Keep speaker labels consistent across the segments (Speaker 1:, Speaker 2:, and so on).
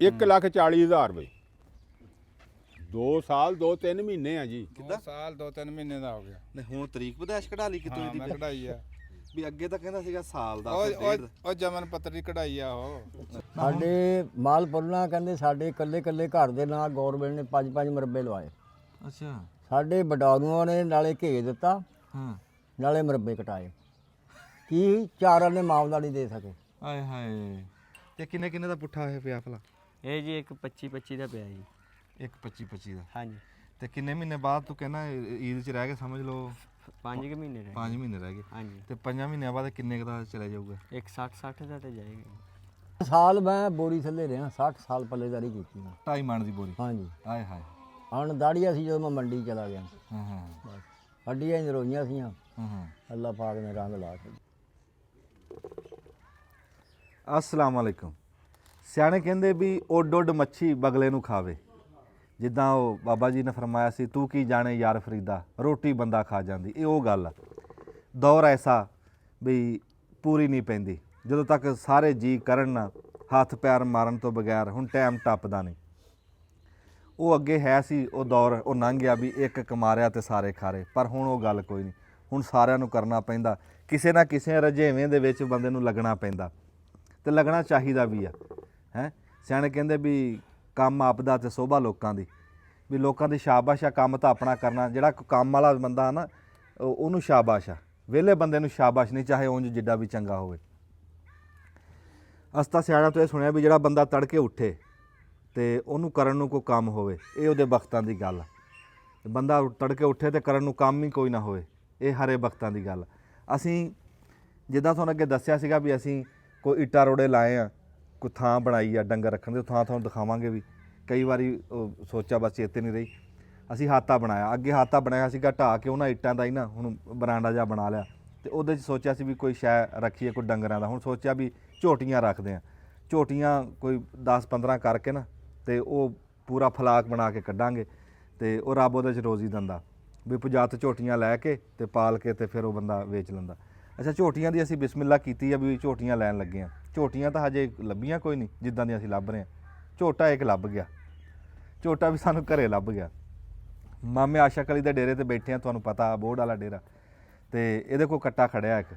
Speaker 1: 1,40,000 ਰੁਪਏ 2 ਸਾਲ 2-3 ਮਹੀਨੇ ਆ ਜੀ।
Speaker 2: 2 ਸਾਲ 2-3 ਮਹੀਨੇ ਦਾ ਹੋ ਗਿਆ।
Speaker 3: ਨਹੀਂ ਹੁਣ ਤਰੀਕ ਵਿਦੇਸ਼ ਕਢਾ ਲਈ ਕਿਤੋਂ
Speaker 2: ਹਾਂ, ਮੈਂ ਕਢਾਈ ਆ।
Speaker 3: ਵੀ ਅੱਗੇ ਤਾਂ ਕਹਿੰਦਾ ਸੀਗਾ ਸਾਲ ਦਾ
Speaker 2: ਉਹ ਜਮਨ ਪੱਤਰੀ ਕਢਾਈ ਆ ਉਹ।
Speaker 4: ਸਾਡੇ ਮਾਲਪੁਰਨਾ ਕਹਿੰਦੇ ਸਾਡੇ ਇਕੱਲੇ ਘਰ ਦੇ ਨਾਲ ਗੌਰਮੈਂਟ ਨੇ 5-5 ਮਰਬੇ ਲਵਾਏ।
Speaker 3: ਅੱਛਾ।
Speaker 4: ਸਾਡੇ ਬਟਾਲੂਆਂ ਨੇ ਨਾਲੇ ਘੇ ਦਿੱਤਾ
Speaker 3: ਹਾਂ
Speaker 4: ਨਾਲੇ ਮਰਬੇ ਕਟਾਏ। ਕੀ ਚਾਰਾਂ ਨੇ ਮਾਮਲਾ ਨਹੀਂ ਦੇ ਸਕੇ।
Speaker 3: ਆਏ ਹਾਏ। ਤੇ ਕਿੰਨੇ ਦਾ ਪੁੱਠਾ ਹੋਇਆ ਪਿਆ ਭਲਾ?
Speaker 5: ਇਹ ਜੀ ਇੱਕ 25 ਦਾ ਪਿਆ ਜੀ।
Speaker 3: ਇੱਕ 25 ਦਾ।
Speaker 5: ਹਾਂਜੀ।
Speaker 3: ਤੇ ਕਿੰਨੇ ਮਹੀਨੇ ਬਾਅਦ ਤੂੰ ਕਹਿੰਦਾ ਈਦ 'ਚ ਰਹਿ ਕੇ ਸਮਝ ਲਓ
Speaker 5: 5 ਮਹੀਨੇ ਰਹੇ।
Speaker 3: 5 ਮਹੀਨੇ ਰਹਿ ਗਏ।
Speaker 5: ਹਾਂਜੀ।
Speaker 3: ਤੇ 5 ਮਹੀਨਿਆਂ ਬਾਅਦ ਕਿੰਨੇ ਕੁ ਦਾ ਚਲਾ ਜਾਊਗਾ?
Speaker 5: ਇੱਕ 60 ਦਾ ਤੇ ਜਾਏਗਾ।
Speaker 4: ਸਾਲ ਮੈਂ ਬੋਰੀ ਥੱਲੇ ਰਿਹਾ 60 ਸਾਲ ਪੱਲੇਦਾਰੀ ਕੀਤੀ ਮੈਂ।
Speaker 3: 2.5 ਮਣ ਦੀ ਬੋਰੀ।
Speaker 4: ਹਾਂਜੀ।
Speaker 3: ਆਏ ਹਾਏ।
Speaker 4: ਹੁਣ ਦਾੜੀਆਂ ਸੀ ਜਦੋਂ ਮੈਂ ਮੰਡੀ ਚਲਾ ਗਿਆ।
Speaker 3: ਹਾਂ ਹਾਂ
Speaker 4: ਬਸ ਹੱਡੀਆਂ ਹੀ ਰੋਈਆਂ ਸੀਆਂ।
Speaker 3: ਹਾਂ।
Speaker 4: ਅੱਲਾਹ ਪਾਕ ਨੇ ਰੰਗ ਲਾ ਕੇ।
Speaker 3: ਅਸਲਾਮ ਵਾਲੇਕੁਮ। ਸਿਆਣੇ ਕਹਿੰਦੇ ਵੀ ਉੱਡ ਉੱਡ ਮੱਛੀ ਬਗਲੇ ਨੂੰ ਖਾਵੇ। ਜਿੱਦਾਂ ਉਹ ਬਾਬਾ ਜੀ ਨੇ ਫਰਮਾਇਆ ਸੀ, ਤੂੰ ਕੀ ਜਾਣੇ ਯਾਰ ਫਰੀਦਾ, ਰੋਟੀ ਬੰਦਾ ਖਾ ਜਾਂਦੀ। ਇਹ ਉਹ ਗੱਲ ਆ। ਦੌਰ ਐਸਾ ਵੀ ਪੂਰੀ ਨਹੀਂ ਪੈਂਦੀ ਜਦੋਂ ਤੱਕ ਸਾਰੇ ਜੀ ਕਰਨ ਨਾ ਹੱਥ ਪੈਰ ਮਾਰਨ ਤੋਂ ਬਗੈਰ। ਹੁਣ ਟਾਈਮ ਟੱਪਦਾ ਨਹੀਂ। ਉਹ ਅੱਗੇ ਹੈ ਸੀ ਉਹ ਦੌਰ, ਉਹ ਲੰਘ ਗਿਆ ਵੀ ਇੱਕ ਕਮਾਰਿਆ ਤੇ ਸਾਰੇ ਖਾਰੇ। ਪਰ ਹੁਣ ਉਹ ਗੱਲ ਕੋਈ ਨਹੀਂ। ਹੁਣ ਸਾਰਿਆਂ ਨੂੰ ਕਰਨਾ ਪੈਂਦਾ। ਕਿਸੇ ਨਾ ਕਿਸੇ ਰਜੇਵੇਂ ਦੇ ਵਿੱਚ ਬੰਦੇ ਨੂੰ ਲੱਗਣਾ ਪੈਂਦਾ ਤੇ ਲੱਗਣਾ ਚਾਹੀਦਾ ਵੀ ਆ। ਹੈ ਸਿਆਣੇ ਕਹਿੰਦੇ ਵੀ ਕੰਮ ਆਪਦਾ ਤੇ ਸੋਭਾ ਲੋਕਾਂ ਦੀ। ਵੀ ਲੋਕਾਂ ਦੀ ਸ਼ਾਬਾਸ਼ ਆ, ਕੰਮ ਤਾਂ ਆਪਣਾ ਕਰਨਾ। ਜਿਹੜਾ ਕੰਮ ਵਾਲਾ ਬੰਦਾ ਨਾ ਉਹਨੂੰ ਸ਼ਾਬਾਸ਼ ਆ। ਵਿਹਲੇ ਬੰਦੇ ਨੂੰ ਸ਼ਾਬਾਸ਼ ਨਹੀਂ, ਚਾਹੇ ਉਂਝ ਜਿੱਡਾ ਵੀ ਚੰਗਾ ਹੋਵੇ। ਅਸੀਂ ਤਾਂ ਸਿਆਣਿਆਂ ਤੋਂ ਇਹ ਸੁਣਿਆ ਵੀ ਜਿਹੜਾ ਬੰਦਾ ਤੜਕੇ ਉੱਠੇ ਤੇ ਉਹਨੂੰ ਕਰਨ ਨੂੰ ਕੋਈ ਕੰਮ ਹੋਵੇ, ਇਹ ਉਹਦੇ ਬਖਤਾਂ ਦੀ ਗੱਲ ਆ। ਬੰਦਾ ਤੜਕੇ ਉੱਠੇ ਤੇ ਕਰਨ ਨੂੰ ਕੰਮ ਹੀ ਕੋਈ ਨਾ ਹੋਵੇ, ਇਹ ਹਰੇ ਬਖਤਾਂ ਦੀ ਗੱਲ। ਅਸੀਂ ਜਿੱਦਾਂ ਤੁਹਾਨੂੰ ਅੱਗੇ ਦੱਸਿਆ ਸੀਗਾ ਵੀ ਅਸੀਂ ਕੋਈ ਇੱਟਾਂ ਰੋੜੇ ਲਾਏ ਆ, ਕੋਈ ਥਾਂ ਬਣਾਈ ਆ ਡੰਗਰ ਰੱਖਣ ਦੀ। ਥਾਂ ਤੁਹਾਨੂੰ ਦਿਖਾਵਾਂਗੇ ਵੀ। ਕਈ ਵਾਰੀ ਸੋਚਿਆ ਬਸ ਚੇਤੇ ਨਹੀਂ ਰਹੀ। ਅਸੀਂ ਹਾਤਾ ਬਣਾਇਆ, ਅੱਗੇ ਹਾਤਾ ਬਣਾਇਆ ਸੀਗਾ ਢਾਹ ਕੇ ਉਹਨਾਂ ਇੱਟਾਂ ਦਾ ਹੀ ਨਾ। ਹੁਣ ਬਰਾਂਡਾ ਜਿਹਾ ਬਣਾ ਲਿਆ ਤੇ ਉਹਦੇ 'ਚ ਸੋਚਿਆ ਸੀ ਵੀ ਕੋਈ ਸ਼ੈ ਰੱਖੀਏ ਕੋਈ ਡੰਗਰਾਂ ਦਾ। ਹੁਣ ਸੋਚਿਆ ਵੀ ਝੋਟੀਆਂ ਰੱਖਦੇ ਆ। ਝੋਟੀਆਂ ਕੋਈ 10-15 ਕਰਕੇ ਨਾ ਤੇ ਉਹ ਪੂਰਾ ਫਲਾਕ ਬਣਾ ਕੇ ਕੱਢਾਂਗੇ ਤੇ ਉਹ ਰੱਬ ਉਹਦੇ 'ਚ ਰੋਜ਼ੀ ਦਿੰਦਾ। ਵੀ 50 ਝੋਟੀਆਂ ਲੈ ਕੇ ਤੇ ਪਾਲ ਕੇ ਤੇ ਫਿਰ ਉਹ ਬੰਦਾ ਵੇਚ ਲੈਂਦਾ। ਅੱਛਾ, ਝੋਟੀਆਂ ਦੀ ਅਸੀਂ ਬਿਸਮਿਲ੍ਲਾ ਕੀਤੀ ਆ ਵੀ ਝੋਟੀਆਂ ਲੈਣ ਲੱਗੇ ਆ। ਝੋਟੀਆਂ ਤਾਂ ਹਜੇ ਲੱਭੀਆਂ ਕੋਈ ਨਹੀਂ ਜਿੱਦਾਂ ਦੀਆਂ ਅਸੀਂ ਲੱਭ ਰਹੇ ਹਾਂ। ਝੋਟਾ ਇੱਕ ਲੱਭ ਗਿਆ। ਝੋਟਾ ਵੀ ਸਾਨੂੰ ਘਰੇ ਲੱਭ ਗਿਆ। ਮਾਮੇ ਆਸ਼ਕ ਅਲੀ ਦੇ ਡੇਰੇ ਤੇ ਬੈਠੇ ਆ, ਤੁਹਾਨੂੰ ਪਤਾ ਬੋਰਡ ਵਾਲਾ ਡੇਰਾ। ਤੇ ਇਹਦੇ ਕੋਲ ਕੱਟਾ ਖੜਿਆ ਇੱਕ,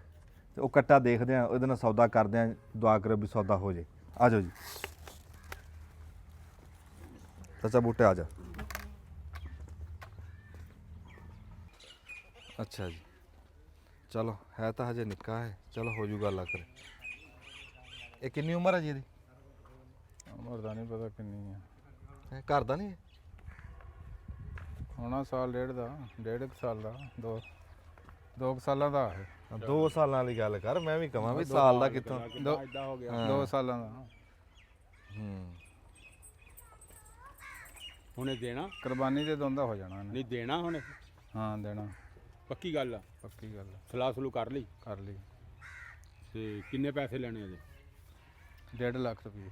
Speaker 3: ਤੇ ਉਹ ਕੱਟਾ ਦੇਖਦੇ ਆ, ਉਹਦੇ ਨਾਲ ਸੌਦਾ ਕਰਦੇ ਆ। ਦੁਆ ਕਰੋ ਵੀ ਸੌਦਾ ਹੋ ਜੇ। ਆ ਜਾਓ ਜੀ ਚਾਚਾ ਬੂਟੇ, ਆ ਜਾ। ਅੱਛਾ ਜੀ, ਚਲੋ ਹੈ ਤਾਂ ਹਜੇ ਨਿੱਕਾ ਹੈ, ਚਲੋ ਹੋ ਜੂਗਾ ਅੱਲਾ ਕਰੇ। ਇਹ ਕਿੰਨੀ ਉਮਰ ਹੈ ਜੀ ਇਹਦੀ?
Speaker 2: ਉਮਰ ਦਾ ਨਹੀਂ ਪਤਾ ਕਿੰਨੀ ਆ।
Speaker 3: ਇਹ ਘਰ ਦਾ ਨਹੀਂ ਹੈ?
Speaker 2: ਹੋਣਾ ਸਾਲ ਡੇਢ ਦਾ, 1.5 ਸਾਲ ਦਾ, 2 ਸਾਲਾਂ ਦਾ ਹੈ।
Speaker 3: 2 ਸਾਲਾਂ ਵਾਲੀ ਗੱਲ ਕਰ, ਮੈਂ ਵੀ ਕਹਾਂ ਵੀ ਸਾਲ ਦਾ ਕਿੱਥੋਂ।
Speaker 2: 2 ਸਾਲਾਂ ਦਾ।
Speaker 1: ਹੁਣੇ ਦੇਣਾ
Speaker 2: ਕੁਰਬਾਨੀ ਦੇ ਦੋਂਦਾ ਹੋ ਜਾਣਾ ਇਹਨੇ।
Speaker 1: ਨਹੀਂ ਦੇਣਾ ਹੁਣੇ?
Speaker 2: ਹਾਂ ਦੇਣਾ,
Speaker 1: ਪੱਕੀ ਗੱਲ ਆ?
Speaker 2: ਪੱਕੀ ਗੱਲ ਆ।
Speaker 1: ਸਲਾਹ ਸਲੂ ਕਰ ਲਈ?
Speaker 2: ਕਰ ਲਈ।
Speaker 1: ਤੇ ਕਿੰਨੇ ਪੈਸੇ ਲੈਣੇ ਇਹਦੇ?
Speaker 2: 1.5 ਲੱਖ ਰੁਪਏ।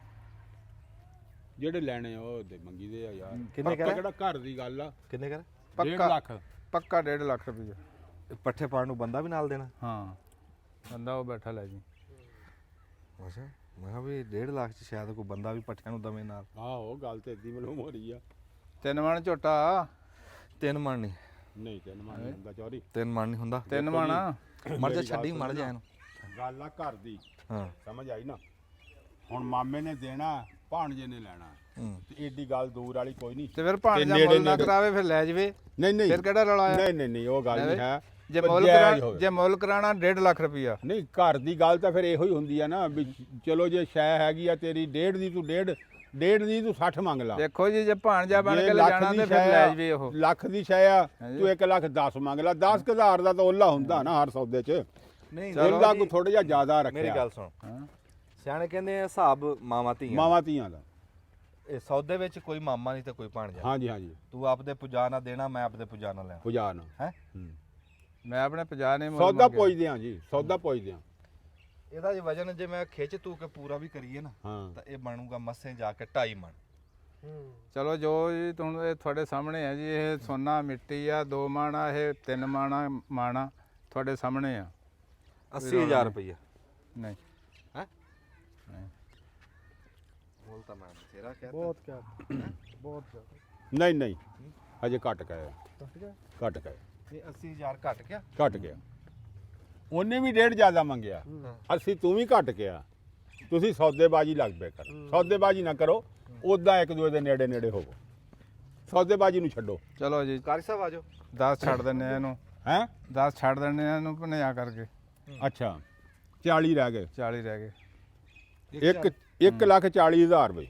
Speaker 1: ਜਿਹੜੇ ਲੈਣੇ ਆ ਉਹ ਦੇ ਮੰਗੀ ਦੇ ਆ ਯਾਰ।
Speaker 3: ਕਿੰਨੇ
Speaker 1: ਪੱਕਾ ਕਿਹੜਾ ਘਰ ਦੀ ਗੱਲ ਆ?
Speaker 3: ਕਿੰਨੇ ਕਰ?
Speaker 1: 1.5 ਲੱਖ।
Speaker 2: ਪੱਕਾ 1.5 ਲੱਖ ਰੁਪਏ।
Speaker 3: ਪੱਠੇ ਪਾਣ ਨੂੰ ਬੰਦਾ ਵੀ ਨਾਲ ਦੇਣਾ?
Speaker 2: ਹਾਂ, ਬੰਦਾ ਉਹ ਬੈਠਾ ਲੈ ਜੀ।
Speaker 3: ਅੱਛਾ, ਮੈਂ ਕਿਹਾ ਵੀ 1.5 ਲੱਖ ਚ ਸ਼ਾਇਦ ਕੋਈ ਬੰਦਾ ਵੀ ਪੱਠਿਆਂ ਨੂੰ ਦਵੇ ਨਾਲ।
Speaker 1: ਆਹੋ, ਗੱਲ ਤੇ ਏਦੀ ਮਲੂਮ ਹੋ ਰਹੀ ਆ।
Speaker 2: 3 ਮਣ ਝੋਟਾ।
Speaker 3: 3 ਮਣ ਨਹੀਂ?
Speaker 1: ਨਹੀਂ 3 ਮਣ ਨਹੀਂ ਹੁੰਦਾ ਚੌਰੀ।
Speaker 3: 3 ਮਣ ਨਹੀਂ ਹੁੰਦਾ?
Speaker 2: 3 ਮਣ
Speaker 3: ਮੜ ਜਾ, ਛੱਡੀ ਮੜ ਜਾ ਇਹਨੂੰ।
Speaker 1: ਗੱਲ ਆ ਘਰ ਦੀ,
Speaker 3: ਹਾਂ
Speaker 1: ਸਮਝ ਆਈ ਨਾ? ਹੁਣ ਮਾਮੇ ਨੇ ਦੇਣਾ, ਭਾਣਜੇ ਨੇ ਲੈਣਾ, ਤੇ ਏਡੀ ਗੱਲ ਦੂਰ ਵਾਲੀ ਕੋਈ ਨਹੀਂ।
Speaker 2: ਤੇ ਫਿਰ ਭਾਣਜਾ ਮੁੱਲ ਨਾ ਕਰਾਵੇ ਫਿਰ ਲੈ ਜਵੇ।
Speaker 1: ਨਹੀਂ
Speaker 2: ਫਿਰ ਕਿਹੜਾ ਰੌਲਾ ਆ?
Speaker 1: ਨਹੀਂ ਉਹ ਗੱਲ ਨਹੀਂ ਹੈ।
Speaker 2: ਜੇ ਮੁੱਲ ਕਰਾਣਾ 1.5 ਲੱਖ ਰੁਪਈਆ।
Speaker 1: ਨਹੀਂ, ਘਰ ਦੀ ਗੱਲ ਤਾਂ ਫਿਰ ਇਹੋ ਹੀ ਹੁੰਦੀ ਆ ਨਾ ਵੀ ਚਲੋ ਜੇ ਸ਼ੈ ਹੈਗੀ ਆ ਤੇਰੀ 1.5 ਦੀ, ਤੂੰ 1.5 ਦੀ ਤੂੰ 60 ਮੰਗ ਲਾ।
Speaker 2: ਦੇਖੋ ਜੀ, ਜੇ ਭਾਣਜਾ ਬਣ ਕੇ ਲੈ ਜਾਣਾ ਤੇ ਫਿਰ ਲੈ ਜਵੇ। ਉਹ
Speaker 1: ਲੱਖ ਦੀ ਸ਼ੈ ਆ, ਤੂੰ 1,10,000 ਮੰਗ ਲਾ। 10,000 ਦਾ ਤਾਂ ਓਲਾ ਹੁੰਦਾ ਨਾ ਹਰ ਸੌਦੇ 'ਚ।
Speaker 3: ਨਹੀਂ,
Speaker 1: ਉਹਦਾ ਕੋਈ ਥੋੜਾ ਜਿਹਾ ਜ਼ਿਆਦਾ ਰੱਖਿਆ।
Speaker 3: ਮੇਰੀ ਗੱਲ ਸੁਣ, ਸਿਆਣੇ ਕਹਿੰਦੇ ਆ ਹਿਸਾਬ ਮਾਵਾਂ ਧੀਆਂ
Speaker 1: ਦਾ।
Speaker 3: ਇਹ ਸੌਦੇ ਵਿੱਚ ਕੋਈ ਮਾਮਾ ਨਹੀਂ ਤੇ ਕੋਈ ਭਾਣਜਾ।
Speaker 1: ਹਾਂਜੀ।
Speaker 3: ਤੂੰ ਆਪਦੇ ਪੁਜਾ ਨਾ ਦੇਣਾ, ਮੈਂ ਆਪਦੇ ਪੁਜਾ ਨਾ ਲੈਣਾ।
Speaker 1: ਪੁਜਾ ਨਾ
Speaker 3: ਹੈ?
Speaker 2: ਮੈਂ ਆਪਣੇ 50 ਨੇ
Speaker 1: ਸੌਦਾ ਪੁੱਛਦੇ ਆ ਜੀ, ਸੌਦਾ ਪੁੱਛਦੇ ਆ।
Speaker 3: ਇਹਦਾ ਜੇ ਵਜਨ ਜੇ ਮੈਂ ਖਿੱਚ ਤੂ ਕੇ ਪੂਰਾ ਵੀ ਕਰੀਏ ਨਾ ਤਾਂ ਇਹ ਬਣੂਗਾ ਮੱਸੇ ਜਾ ਕੇ 2.5 ਮਣ।
Speaker 2: ਚਲੋ ਜੋ ਜੀ ਤੁਹਾਨੂੰ ਇਹ ਤੁਹਾਡੇ ਸਾਹਮਣੇ ਹੈ ਜੀ। ਇਹ ਸੋਨਾ ਮਿੱਟੀ ਆ, 2 ਮਣ ਆ, ਇਹ 3 ਮਣ ਆ ਤੁਹਾਡੇ ਸਾਹਮਣੇ ਆ।
Speaker 3: 80,000 ਰੁਪਈਆ।
Speaker 2: ਨਹੀਂ
Speaker 3: ਹੈ? ਬੋਲ ਤਾਂ ਮੈਂ ਬਥੇਰਾ ਕਹਿ
Speaker 6: ਬਹੁਤ ਕਿਆ ਬਹੁਤ ਜ਼ਿਆਦਾ
Speaker 1: ਨਹੀਂ ਨਹੀਂ ਹਜੇ ਘਟ ਗਿਆ
Speaker 6: ਟੁੱਟ ਗਿਆ
Speaker 1: ਘਟ ਗਿਆ
Speaker 3: ਇਹ 80000 ਘਟ ਗਿਆ।
Speaker 1: ਘਟ ਗਿਆ ਉਹਨੇ ਵੀ ਡੇਢ ਜ਼ਿਆਦਾ ਮੰਗਿਆ ਅਸੀਂ ਤੂੰ ਵੀ ਘਟ ਗਿਆ ਤੁਸੀਂ ਸੌਦੇਬਾਜ਼ੀ ਲੱਗ ਪਏ ਕਰ ਸੌਦੇਬਾਜ਼ੀ ਨਾ ਕਰੋ ਉਦਾਂ ਇੱਕ ਦੂਜੇ ਦੇ ਨੇੜੇ ਨੇੜੇ ਹੋਵੋ ਸੌਦੇਬਾਜ਼ੀ ਨੂੰ ਛੱਡੋ
Speaker 2: ਚਲੋ ਜੀ
Speaker 3: ਕਾਰੀ ਸਾਹਿਬ ਆਜੋ।
Speaker 2: 10 ਛੱਡ ਦਿੰਨੇ ਆ ਇਹਨੂੰ,
Speaker 1: ਹੈਂ
Speaker 2: 10 ਛੱਡ ਦਿੰਨੇ ਆ ਇਹਨੂੰ ਭਨਿਆ ਕਰਕੇ।
Speaker 1: ਅੱਛਾ 40 ਰਹਿ ਗਏ
Speaker 2: 40 ਰਹਿ ਗਏ।
Speaker 1: 1,40,000 ਬਈ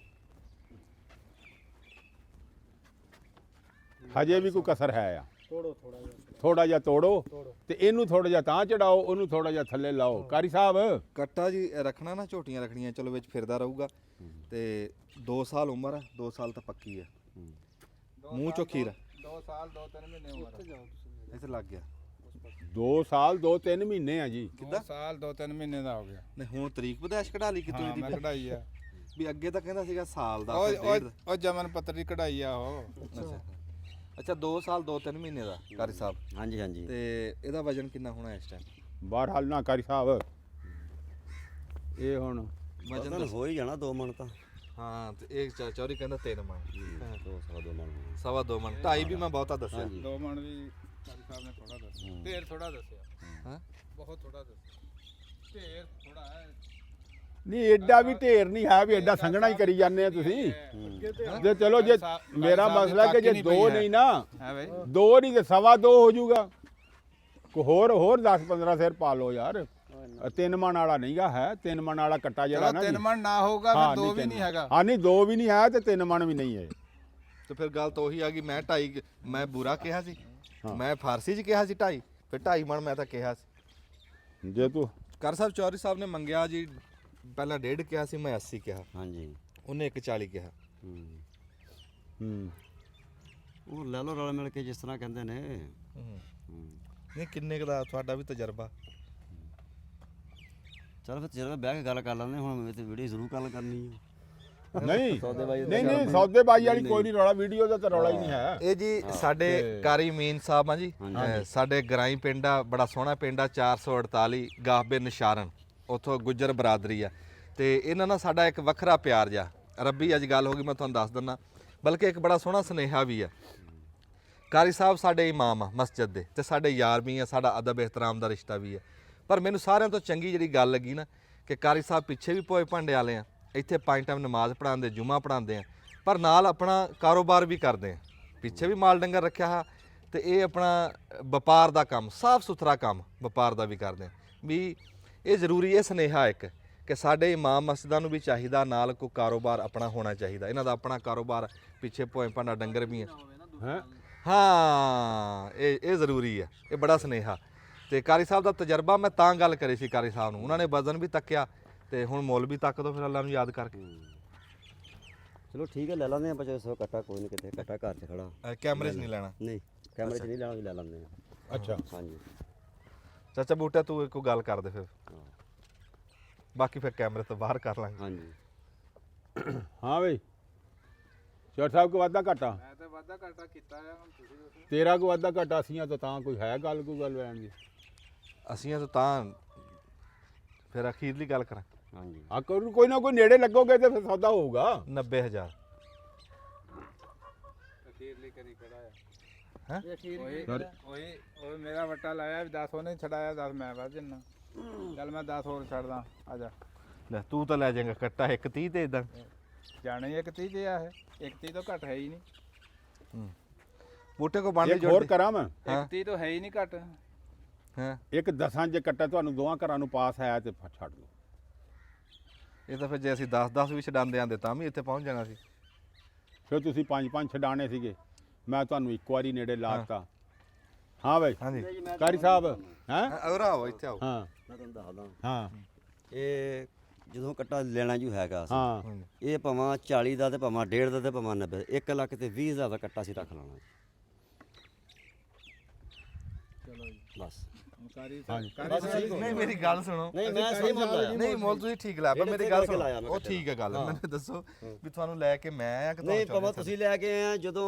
Speaker 1: ਹਜੇ ਵੀ ਕੋਈ ਕਸਰ ਹੈ ਆ
Speaker 6: ਤੋੜੋ
Speaker 1: ਥੋੜਾ ਜਿਹਾ ਤੋੜੋ ਤੇ ਇਹਨੂੰ ਥੋੜਾ ਜਿਹਾ ਤਾਂ ਚੜਾਓ ਉਹਨੂੰ ਥੋੜਾ ਜਿਹਾ ਥੱਲੇ ਲਾਓ ਕਾਰੀ ਸਾਹਿਬ
Speaker 3: ਕੱਟਾ ਜੀ ਰੱਖਣਾ ਨਾ, ਝੋਟੀਆਂ ਰੱਖਣੀਆਂ, ਚਲੋ ਵਿੱਚ ਫਿਰਦਾ ਰਹੂਗਾ ਤੇ 2 ਸਾਲ ਉਮਰ ਆ, 2 ਸਾਲ ਤਾਂ ਪੱਕੀ ਆ। ਮੂੰਹ ਚੋਂ ਖੀਰ
Speaker 2: 2 ਸਾਲ 2-3 ਮਹੀਨੇ ਉਮਰ।
Speaker 3: ਇੱਥੇ ਲੱਗ ਗਿਆ।
Speaker 1: 2 ਸਾਲ 2-3 ਮਹੀਨੇ ਆ ਜੀ
Speaker 2: 2 ਸਾਲ 2-3 ਮਹੀਨੇ ਦਾ ਹੋ ਗਿਆ।
Speaker 3: ਨਹੀਂ ਹੁਣ ਤਰੀਕ ਵਿਦੇਸ਼ ਕਢਾ ਲਈ ਕਿਤੋਂ
Speaker 2: ਹਾਂ ਮੈਂ ਕਢਾਈ ਆ।
Speaker 3: ਵੀ ਅੱਗੇ ਤਾਂ ਕਹਿੰਦਾ ਸੀਗਾ ਸਾਲ ਦਾ ਫਿਰ ਡੇਢ ਦਾ।
Speaker 2: ਉਹ ਜਮਨ ਪੱਤਰੀ ਕਢਾਈ ਆ ਉਹ।
Speaker 3: ਅੱਛਾ 2 ਸਾਲ 2-3 ਮਹੀਨੇ ਦਾ ਕਾਰੀ ਸਾਹਿਬ।
Speaker 4: ਹਾਂਜੀ ਹਾਂਜੀ
Speaker 3: ਤੇ ਇਹਦਾ ਵਜਨ ਕਿੰਨਾ ਹੋਣਾ ਇਸ ਟਾਈਮ?
Speaker 1: ਬਹਰਹਾਲ ਨਾ ਕਾਰੀ ਸਾਹਿਬ ਇਹ ਹੁਣ
Speaker 3: ਵਜਨ
Speaker 4: ਵਜ਼ਨ ਹੋ ਹੀ ਜਾਣਾ 2 ਮਣ ਤਾਂ
Speaker 3: ਹਾਂ ਤੇ ਇਹ ਚੌਰੀ ਕਹਿੰਦਾ 3 ਮਣ
Speaker 4: 2 ਮਣ
Speaker 3: ਸਵਾ 2 ਮਣ 2.5 ਵੀ ਮੈਂ ਬਹੁਤਾ ਦੱਸਿਆ।
Speaker 2: 2 ਮਣ ਵੀ ਕਾਲੀ ਸਾਹਿਬ ਨੇ ਥੋੜਾ ਦੱਸਿਆ। ਢੇਰ ਥੋੜਾ ਦੱਸਿਆ।
Speaker 3: ਹਾਂ
Speaker 2: ਬਹੁਤ ਥੋੜਾ ਦੱਸਿਆ। ਢੇਰ ਥੋੜਾ ਹੈ।
Speaker 1: ਨਹੀਂ ਐਡਾ ਵੀ ਢੇਰ ਨਹੀਂ ਹੈ ਵੀ ਐਡਾ ਸੰਘਣਾ ਹੀ ਕਰੀ ਜਾਂਦੇ ਆ ਤੁਸੀਂ ਜੇ ਚਲੋ ਜੇ ਮੇਰਾ ਮਸਲਾ ਕਿ ਜੇ 2 ਨਹੀਂ ਨਾ
Speaker 2: ਹੈ ਬਈ
Speaker 1: 2 ਨਹੀਂ ਤੇ ਸਵਾ 2 ਹੋ ਜਾਊਗਾ ਕੋ ਹੋਰ 10-15 ਸਿਰ ਪਾ ਲਓ ਯਾਰ 3 ਮਣ ਵਾਲਾ ਨਹੀਂਗਾ ਹੈ 3 ਮਣ ਵਾਲਾ ਕੱਟਾ ਜਿਹੜਾ
Speaker 2: ਚਲੋ
Speaker 1: ਨਾ
Speaker 2: 3 ਮਣ ਨਾ ਹੋਊਗਾ
Speaker 1: ਹਾਂ,
Speaker 2: ਫਿਰ 2
Speaker 1: ਨਹੀਂ
Speaker 2: ਵੀ
Speaker 1: ਤਿੰਨ।
Speaker 2: ਨਹੀਂ ਹੈਗਾ।
Speaker 1: ਹਾਂ ਨਹੀਂ 2 ਵੀ ਨਹੀਂ ਹੈ ਤੇ 3 ਮਣ ਵੀ ਨਹੀਂ ਹੈ
Speaker 3: ਤੇ ਫਿਰ ਗੱਲ ਤਾਂ ਉਹੀ ਆ ਗਈ, ਮੈਂ 2.5 ਮੈਂ ਬੁਰਾ ਕਿਹਾ ਸੀ, ਮੈਂ ਫਾਰਸੀ 'ਚ ਕਿਹਾ ਸੀ 2.5, ਫਿਰ 2.5 ਮਣ ਮੈਂ ਤਾਂ ਕਿਹਾ ਸੀ।
Speaker 1: ਜੇ ਤੂੰ
Speaker 3: ਕਰ ਸਾਹਿਬ ਚੌਧਰੀ ਸਾਹਿਬ ਨੇ ਮੰਗਿਆ ਜੀ, ਪਹਿਲਾਂ 1.5 ਕਿਹਾ ਸੀ, ਮੈਂ 80 ਕਿਹਾ,
Speaker 4: ਹਾਂਜੀ
Speaker 3: ਉਹਨੇ 140 ਕਿਹਾ।
Speaker 1: ਹੂੰ
Speaker 4: ਉਹ ਲੈ ਲਓ ਰਲ ਮਿਲ ਕੇ ਜਿਸ ਤਰ੍ਹਾਂ ਕਹਿੰਦੇ ਨੇ
Speaker 3: ਨਹੀਂ ਕਿੰਨੇ ਕੁ ਦਾ ਤੁਹਾਡਾ ਵੀ ਤਜਰਬਾ?
Speaker 4: ਚਲ ਫਿਰ ਤੇਰੇ ਨਾਲ ਬਹਿ ਕੇ ਗੱਲ ਕਰ ਲੈਂਦੇ ਹੁਣ ਮੈਂ ਤੇ ਵੀਡੀਓ ਜ਼ਰੂਰ ਗੱਲ ਕਰਨੀ ਹੈ
Speaker 1: ਨਹੀਂ ਨਹੀਂ ਸੌਦੇਬਾਜ਼ੀ ਵਾਲੀ ਕੋਈ ਨਹੀਂ ਰੌਲਾ ਵੀਡੀਓ ਦਾ ਤਾਂ ਰੌਲਾ ਹੀ ਨਹੀਂ ਹੈ
Speaker 3: ਇਹ ਜੀ ਸਾਡੇ ਕਾਰੀ ਮੀਨ ਸਾਹਿਬ ਆ ਜੀ, ਸਾਡੇ ਗਰਾਈ ਪਿੰਡ ਆ, ਬੜਾ ਸੋਹਣਾ ਪਿੰਡ ਆ, 448 ਗਾਹਬੇ ਨਿਸ਼ਾਰਨ, ਉੱਥੋਂ ਗੁੱਜਰ ਬਰਾਦਰੀ ਆ ਤੇ ਇਹਨਾਂ ਨਾਲ ਸਾਡਾ ਇੱਕ ਵੱਖਰਾ ਪਿਆਰ ਜਾ ਰੱਬੀ ਅੱਜ ਗੱਲ ਹੋ ਗਈ ਮੈਂ ਤੁਹਾਨੂੰ ਦੱਸ ਦਿੰਦਾ, ਬਲਕਿ ਇੱਕ ਬੜਾ ਸੋਹਣਾ ਸੁਨੇਹਾ ਵੀ ਆ। ਕਾਰੀ ਸਾਹਿਬ ਸਾਡੇ ਇਮਾਮ ਆ ਮਸਜਿਦ ਦੇ ਤੇ ਸਾਡੇ ਯਾਰ ਵੀ ਆ, ਸਾਡਾ ਅਦਬ ਇਹਤਰਾਮ ਦਾ ਰਿਸ਼ਤਾ ਵੀ ਆ। ਪਰ ਮੈਨੂੰ ਸਾਰਿਆਂ ਤੋਂ ਚੰਗੀ ਜਿਹੜੀ ਗੱਲ ਲੱਗੀ ਨਾ ਕਿ ਕਾਰੀ ਸਾਹਿਬ ਪਿੱਛੇ ਵੀ ਭੋਏ ਭਾਂਡੇ ਵਾਲੇ ਆ, ਇੱਥੇ 5 ਟਾਈਮ ਨਮਾਜ਼ ਪੜ੍ਹਾਉਂਦੇ, ਜੁਮਾ ਪੜ੍ਹਾਉਂਦੇ ਆ, ਪਰ ਨਾਲ ਆਪਣਾ ਕਾਰੋਬਾਰ ਵੀ ਕਰਦੇ ਆ, ਪਿੱਛੇ ਵੀ ਮਾਲ ਡੰਗਰ ਰੱਖਿਆ ਹਾ ਤੇ ਇਹ ਆਪਣਾ ਵਪਾਰ ਦਾ ਕੰਮ, ਸਾਫ਼ ਸੁਥਰਾ ਕੰਮ ਵਪਾਰ ਦਾ ਵੀ ਕਰਦੇ ਆ। ਵੀ ਇਹ ਜ਼ਰੂਰੀ ਇਹ ਸੁਨੇਹਾ ਇੱਕ ਕਿ ਸਾਡੇ ਇਮਾਮ ਮਸਜਿਦਾਂ ਨੂੰ ਵੀ ਚਾਹੀਦਾ ਨਾਲ ਕੋਈ ਕਾਰੋਬਾਰ ਆਪਣਾ ਹੋਣਾ ਚਾਹੀਦਾ, ਇਹਨਾਂ ਦਾ ਆਪਣਾ ਕਾਰੋਬਾਰ, ਪਿੱਛੇ ਭੋਏ ਭਾਂਡਾ ਡੰਗਰ ਵੀ ਆ। ਹਾਂ ਇਹ ਜ਼ਰੂਰੀ ਹੈ, ਇਹ ਬੜਾ ਸੁਨੇਹਾ। ਤੇ ਕਾਰੀ ਸਾਹਿਬ ਦਾ ਤਜਰਬਾ ਮੈਂ ਤਾਂ ਗੱਲ ਕਰੀ ਸੀ ਕਾਰੀ ਸਾਹਿਬ ਨੂੰ, ਉਹਨਾਂ ਨੇ ਵਜ਼ਨ ਵੀ ਤੱਕਿਆ ਤੇ ਹੁਣ ਮੁੱਲ ਵੀ ਤੱਕ ਦੋ ਫਿਰ ਅੱਲਾ ਨੂੰ ਯਾਦ ਕਰਕੇ।
Speaker 4: ਚਲੋ ਠੀਕ ਹੈ ਲੈ ਲੈਂਦੇ ਆ 500 ਕੱਟਾ, ਕੋਈ ਨਹੀਂ ਕਿਤੇ ਕੱਟਾ ਘਰ 'ਚ ਖੜਾ,
Speaker 3: ਕੈਮਰੇ 'ਚ ਨਹੀਂ ਲੈਣਾ।
Speaker 4: ਨਹੀਂ ਕੈਮਰੇ 'ਚ ਨਹੀਂ ਲੈਣਾ, ਵੀ ਲੈ ਲੈਂਦੇ ਆ।
Speaker 1: ਅੱਛਾ
Speaker 4: ਹਾਂਜੀ
Speaker 3: ਚਾਚਾ ਬੂਟਾ ਤੂੰ ਕੋਈ ਗੱਲ ਕਰ ਦੇ ਫਿਰ, ਬਾਕੀ ਫਿਰ ਕੈਮਰੇ ਤੋਂ ਬਾਹਰ ਕਰ ਲਾਂਗੇ।
Speaker 4: ਹਾਂਜੀ
Speaker 1: ਹਾਂ ਬਈ ਚੌਰ ਸਾਹਿਬ ਕੋ ਵਾਧਾ ਘਾਟਾ
Speaker 2: ਮੈਂ ਤਾਂ ਵਾਧਾ ਘਾਟਾ ਕੀਤਾ ਆ, ਹੁਣ ਤੁਸੀਂ ਦੱਸੋ।
Speaker 1: ਤੇਰਾ ਕੋ ਵਾਧਾ ਘਾਟਾ ਸੀਆਂ ਤਾਂ ਕੋਈ ਹੈ ਗੱਲ ਲੈਣ ਦੀ
Speaker 3: ਅਸੀਂ ਤਾਂ ਫਿਰ ਅਖੀਰਲੀ ਗੱਲ ਕਰਾਂ।
Speaker 4: ਹਾਂਜੀ
Speaker 1: ਆ ਕੋਈ ਨਾ ਕੋਈ ਨੇੜੇ ਲੱਗੋਗੇ ਤੇ ਫਿਰ ਸੌਦਾ ਹੋਊਗਾ
Speaker 3: 90,000
Speaker 2: ਅਖੀਰਲੀ ਕਰੀ ਖੜਾ ਆ।
Speaker 3: ਹੈਂ?
Speaker 2: ਓਏ ਮੇਰਾ ਵੱਟਾ ਲਾਇਆ ਵੀ 10 ਉਹਨੇ ਛਡਾਇਆ, 10 ਮੈਂ ਵੱਧ ਜੰਨਾ। ਚੱਲ ਮੈਂ 10 ਹੋਰ ਛੱਡਦਾ, ਆ ਜਾ।
Speaker 3: ਲੈ ਤੂੰ ਤਾਂ ਲੈ ਜਾਏਗਾ ਕੱਟਾ 130 ਤੇ ਇਦਾਂ
Speaker 2: ਜਾਣਾ ਹੀ 130 ਤੇ ਆ ਇਹ, 130 ਤੋਂ ਘੱਟ ਹੈ ਹੀ ਨਹੀਂ।
Speaker 3: ਬੂਟੇ ਕੋ ਬਾਂਡੇ
Speaker 1: ਇੱਕ ਹੋਰ ਕਰਾਂ ਮੈਂ
Speaker 2: 130 ਤੋਂ ਹੈ ਹੀ ਨਹੀਂ ਘੱਟ।
Speaker 3: ਹਾਂ
Speaker 1: ਇੱਕ 10 ਜੇ ਕੱਟਾ ਤੁਹਾਨੂੰ ਦੋਵਾਂ ਘਰਾਂ ਨੂੰ ਪਾਸ ਆਇਆ ਤੇ ਛੱਡ ਲਓ।
Speaker 3: ਇਹ ਤਾਂ ਫਿਰ ਜੇ ਅਸੀਂ 10 ਵੀ ਛਡਾਉਂਦੇ ਆਂਦੇ ਤਾਂ ਵੀ ਇੱਥੇ ਪਹੁੰਚ ਜਾਣਾ ਸੀ।
Speaker 1: ਫਿਰ ਤੁਸੀਂ 5 ਛਡਾਣੇ ਸੀਗੇ, ਮੈਂ ਤੁਹਾਨੂੰ ਇੱਕ ਵਾਰੀ ਨੇੜੇ ਲਾਤਾ। ਹਾਂ ਬਈ
Speaker 3: ਹਾਂਜੀ
Speaker 1: ਕਾਰੀ ਸਾਹਿਬ ਹੈਂ
Speaker 3: ਔਰ ਆਓ ਇੱਥੇ ਆਓ।
Speaker 1: ਹਾਂ
Speaker 4: ਮੈਂ ਤੁਹਾਨੂੰ ਦੱਸਦਾ,
Speaker 1: ਹਾਂ
Speaker 4: ਇਹ ਜਦੋਂ ਕੱਟਾ ਲੈਣਾ ਜੂ ਹੈਗਾ ਅਸੀਂ,
Speaker 1: ਹਾਂ
Speaker 4: ਇਹ ਭਾਵੇਂ 40 ਦਾ ਤੇ ਭਾਵੇਂ 1.5 ਦਾ ਤੇ ਭਾਵੇਂ 90, 1 ਲੱਖ ਤੇ 20,000 ਦਾ ਕੱਟਾ ਸੀ ਰੱਖ ਲੈਣਾ।
Speaker 2: ਚਲੋ ਜੀ
Speaker 4: ਬਸ
Speaker 3: ਨਹੀਂ ਮੇਰੀ ਗੱਲ ਸੁਣੋ
Speaker 7: ਨਹੀਂ ਮੈਂ ਸਹੀ ਮੰਨਦਾ
Speaker 3: ਨਹੀਂ ਮੋਲ ਤੁਸੀਂ ਠੀਕ ਲਾਇਆ ਪਰ ਮੇਰੀ ਗੱਲ ਸੁਣੋ ਉਹ ਠੀਕ ਹੈ ਗੱਲ ਮੈਨੂੰ ਦੱਸੋ ਵੀ ਤੁਹਾਨੂੰ ਲੈ ਕੇ ਮੈਂ ਆਇਆ ਕਿ
Speaker 7: ਨਹੀਂ ਪਵਾ ਤੁਸੀਂ ਲੈ ਕੇ ਆਏ ਆ ਜਦੋਂ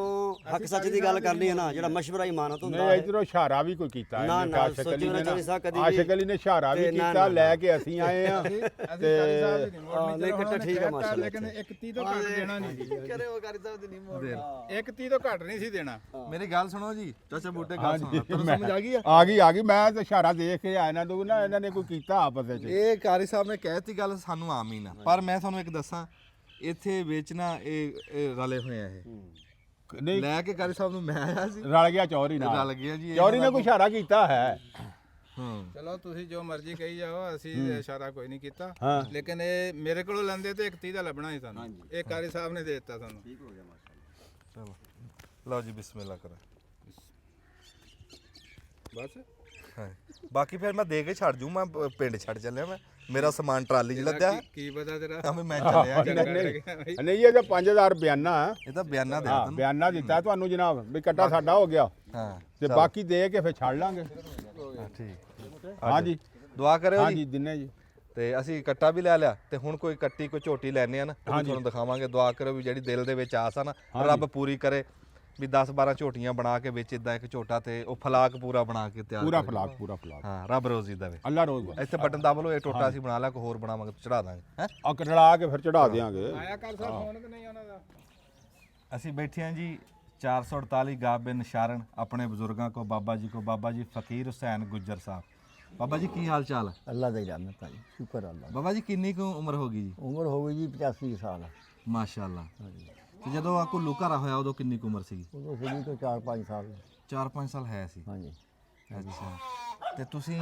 Speaker 7: ਹੱਕ ਸੱਚ ਦੀ ਗੱਲ ਕਰਨੀ ਹੈ ਨਾ ਜਿਹੜਾ ਮਸ਼ਵਰਾ ਇਮਾਨਤ ਹੁੰਦਾ
Speaker 1: ਨਹੀਂ ਇਧਰੋਂ ਇਸ਼ਾਰਾ ਵੀ ਕੋਈ ਕੀਤਾ
Speaker 7: ਨਾ,
Speaker 1: ਇਹਨੇ
Speaker 7: ਨਾ,
Speaker 1: ਆਸ਼ਿਕ ਅਲੀ
Speaker 7: ਸੋਚੋ ਨਾ ਚਾਹੇ ਸਾ ਕਦੀ
Speaker 1: ਨੇ
Speaker 7: ਵੀ।
Speaker 1: ਆਸ਼ਿਕ ਅਲੀ ਨੇ ਇਸ਼ਾਰਾ ਵੀ
Speaker 7: ਤੇ ਨਾ,
Speaker 1: ਕੀਤਾ
Speaker 7: ਨਾ,
Speaker 1: ਲੈ ਕੇ ਅਸੀਂ ਆਏ ਆ
Speaker 2: ਅਸੀਂ ਕਾਰੀ ਸਾਹਿਬ ਦੀ ਨਹੀਂ ਮੋੜਨੀ
Speaker 7: ਨਹੀਂ, ਕੱਟਾ ਠੀਕ ਹੈ, ਮਾਸ਼ਾਅੱਲਾ।
Speaker 2: ਲੇਕਿਨ 130 ਤੋਂ ਘੱਟ ਦੇਣਾ ਨਹੀਂ
Speaker 7: ਕਰੇ ਉਹ ਕਾਰੀ ਸਾਹਿਬ ਦੀ ਨਹੀਂ ਮੋੜਨਾ
Speaker 2: 130 ਤੋਂ ਘੱਟ ਨਹੀਂ ਸੀ ਦੇਣਾ
Speaker 3: ਮੇਰੀ ਗੱਲ ਸੁਣੋ ਜੀ ਚਾਚਾ ਬੂਟੇ ਗੱਲ
Speaker 1: ਹਾਂਜੀ,
Speaker 3: ਸੁਣੋ ਤੁਹਾਨੂੰ
Speaker 1: ਮੈਂ-
Speaker 3: ਸਮਝ ਆ ਗਈ ਆ
Speaker 1: ਆ ਗਈ ਮੈਂ ਤਾਂ ਇਸ਼ਾਰਾ ਦੇਖ ਕੇ ਆਇਆ ਨਾ ਦੂ ਨਾ ਇਹਨਾਂ ਨੇ ਕੋਈ ਕੀਤਾ ਆਪਸ ਵਿੱਚ
Speaker 3: ਇਹ ਕਾਰੀ ਸਾਹਿਬ ਨੇ ਕਹਿਤੀ ਗੱਲ ਸਾਨੂੰ ਆਮ ਹੀ ਨਾ ਪਰ ਮੈਂ ਤੁਹਾਨੂੰ ਇੱਕ ਦੱਸਾਂ ਇੱਥੇ ਵੇਚਣਾ ਇਹ ਰਲੇ ਹੋਏ ਆ ਇਹ
Speaker 1: ਨਹੀਂ
Speaker 3: ਲੈ ਕੇ ਕਾਰੀ ਸਾਹਿਬ ਨੂੰ ਮੈਂ ਆਇਆ ਸੀ
Speaker 1: ਰਲ ਗਿਆ ਚੌਰੀ ਨਾਲ
Speaker 3: ਰਲ ਗਿਆ ਜੀ ਇਹ
Speaker 1: ਚੌਰੀ ਨੇ ਕੋਈ ਇਸ਼ਾਰਾ ਕੀਤਾ ਹੈ
Speaker 3: ਹਾਂ
Speaker 2: ਚਲੋ ਤੁਸੀਂ ਜੋ ਮਰਜ਼ੀ ਕਹੀ ਜਾਓ ਅਸੀਂ ਇਸ਼ਾਰਾ ਕੋਈ ਨਹੀਂ ਕੀਤਾ
Speaker 1: ਹਾਂ।
Speaker 2: ਲੇਕਿਨ ਇਹ ਮੇਰੇ ਕੋਲੋਂ ਲੈਂਦੇ ਤੇ 130 ਦਾ ਲੱਭਣਾ ਸੀ ਸਾਨੂੰ ਇਹ ਕਾਰੀ ਸਾਹਿਬ ਨੇ ਦੇ ਦਿੱਤਾ ਸਾਨੂੰ
Speaker 3: ਚਲੋ ਲਓ ਜੀ ਬਿਸਮਿਲ੍ਲਾ ਕਰੋ
Speaker 2: ਬਸ
Speaker 3: ਹਾਂ ਬਾਕੀ ਫਿਰ ਮੈਂ ਦੇ ਕੇ ਛੱਡ ਜੂ ਮੈਂ ਪਿੰਡ ਛੱਡ ਚੱਲਿਆ ਮੈਂ ਮੇਰਾ ਸਮਾਨ ਟਰਾਲੀ 'ਚ ਲੱਦਿਆ
Speaker 2: ਕੀ ਪਤਾ ਤੇਰਾ
Speaker 3: ਮੈਂ ਚੱਲਿਆ
Speaker 1: ਨਹੀਂ ਇਹ ਤਾਂ 5000 ਬਿਆਨਾ
Speaker 3: ਇਹ ਤਾਂ ਬਿਆਨਾ ਦੇ
Speaker 1: ਹਾਂ
Speaker 3: ਤੁਹਾਨੂੰ
Speaker 1: ਬਿਆਨਾ ਦਿੱਤਾ ਤੁਹਾਨੂੰ ਜਨਾਬ ਵੀ ਕੱਟਾ ਸਾਡਾ ਹੋ ਗਿਆ
Speaker 3: ਹਾਂ
Speaker 1: ਤੇ ਬਾਕੀ ਦੇ ਕੇ ਫਿਰ ਛੱਡ ਲਾਂਗੇ
Speaker 3: ਹਾਂ, ਠੀਕ
Speaker 1: ਹਾਂਜੀ
Speaker 3: ਦੁਆ ਕਰਿਓ ਜੀ
Speaker 1: ਹਾਂਜੀ ਦਿਨੇ ਜੀ
Speaker 3: ਤੇ ਅਸੀਂ ਕੱਟਾ ਵੀ ਲੈ ਲਿਆ ਤੇ ਹੁਣ ਕੋਈ ਕੱਟੀ ਕੋਈ ਝੋਟੀ ਲੈਣੇ ਆ ਨਾ ਉਹ ਵੀ ਤੁਹਾਨੂੰ ਦਿਖਾਵਾਂਗੇ ਦੁਆ ਕਰੋ ਵੀ ਜਿਹੜੀ ਦਿਲ ਦੇ ਵਿੱਚ ਆਸ ਆ ਨਾ ਰੱਬ ਪੂਰੀ ਕਰੇ ਵੀ 10-12 ਝੋਟੀਆਂ ਬਣਾ ਕੇ ਵਿੱਚ ਇਦਾਂ ਇੱਕ ਝੋਟਾ ਤੇ ਉਹ ਫਲਾਕ ਪੂਰਾ ਬਣਾ ਕੇ ਤਿਆਰ
Speaker 1: ਪੂਰਾ
Speaker 3: ਕਰੇ।
Speaker 1: ਫਲਾਕ
Speaker 3: ਹਾਂ ਰੱਬ ਰੋਜ਼ੀ ਦੇਵੇ
Speaker 1: ਅੱਲਾ ਰੋਜ਼
Speaker 3: ਇੱਥੇ ਬਟਨ ਦਬ ਲਓ ਇਹ ਟੋਟਾ ਅਸੀਂ ਬਣਾ ਲਿਆ ਕੋਈ ਹੋਰ ਬਣਾਵਾਂਗੇ ਚੜਾ ਦਾਂਗੇ ਹੈ
Speaker 1: ਆ ਰਲਾ ਕੇ ਫਿਰ ਚੜਾ ਦੇਾਂਗੇ
Speaker 2: ਆਇਆ ਕਰ ਸਾਹਿਬ ਫੋਨ ਕਿ ਨਹੀਂ ਉਹਨਾਂ ਦਾ
Speaker 3: ਅਸੀਂ ਬੈਠੇ ਹਾਂ ਜੀ 448 ਗਾਬੇ ਨਿਸ਼ਾਰਨ ਆਪਣੇ ਬਜ਼ੁਰਗਾਂ ਕੋ ਬਾਬਾ ਜੀ ਫਕੀਰ ਹੁਸੈਨ ਗੁੱਜਰ ਸਾਹਿਬ ਬਾਬਾ ਜੀ ਕੀ ਹਾਲ ਚਾਲ ਹੈ
Speaker 4: ਅੱਲਾ ਦਾ ਹੀ ਰਹਿਮਤ ਹੈ ਜੀ ਸ਼ੁਕਰ ਅੱਲਾ ਦਾ।
Speaker 3: ਬਾਬਾ ਜੀ ਕਿੰਨੀ ਕੁ ਉਮਰ ਹੋ ਗਈ ਜੀ
Speaker 4: ਉਮਰ ਹੋ ਗਈ ਜੀ 85 ਸਾਲ
Speaker 3: ਮਾਸ਼ਾਅੱਲਾ ਤੇ ਜਦੋਂ ਆ ਕੁੱਲੂ ਘਰ ਹੋਇਆ ਉਦੋਂ ਕਿੰਨੀ ਕੁ ਉਮਰ ਸੀਗੀ
Speaker 4: ਉਦੋਂ ਸੀਗੀ ਤੋਂ 4-5 ਸਾਲ
Speaker 3: 4-5 ਸਾਲ ਹੈ ਸੀ
Speaker 4: ਹਾਂਜੀ
Speaker 3: ਅੱਛਾ ਤੇ ਤੁਸੀਂ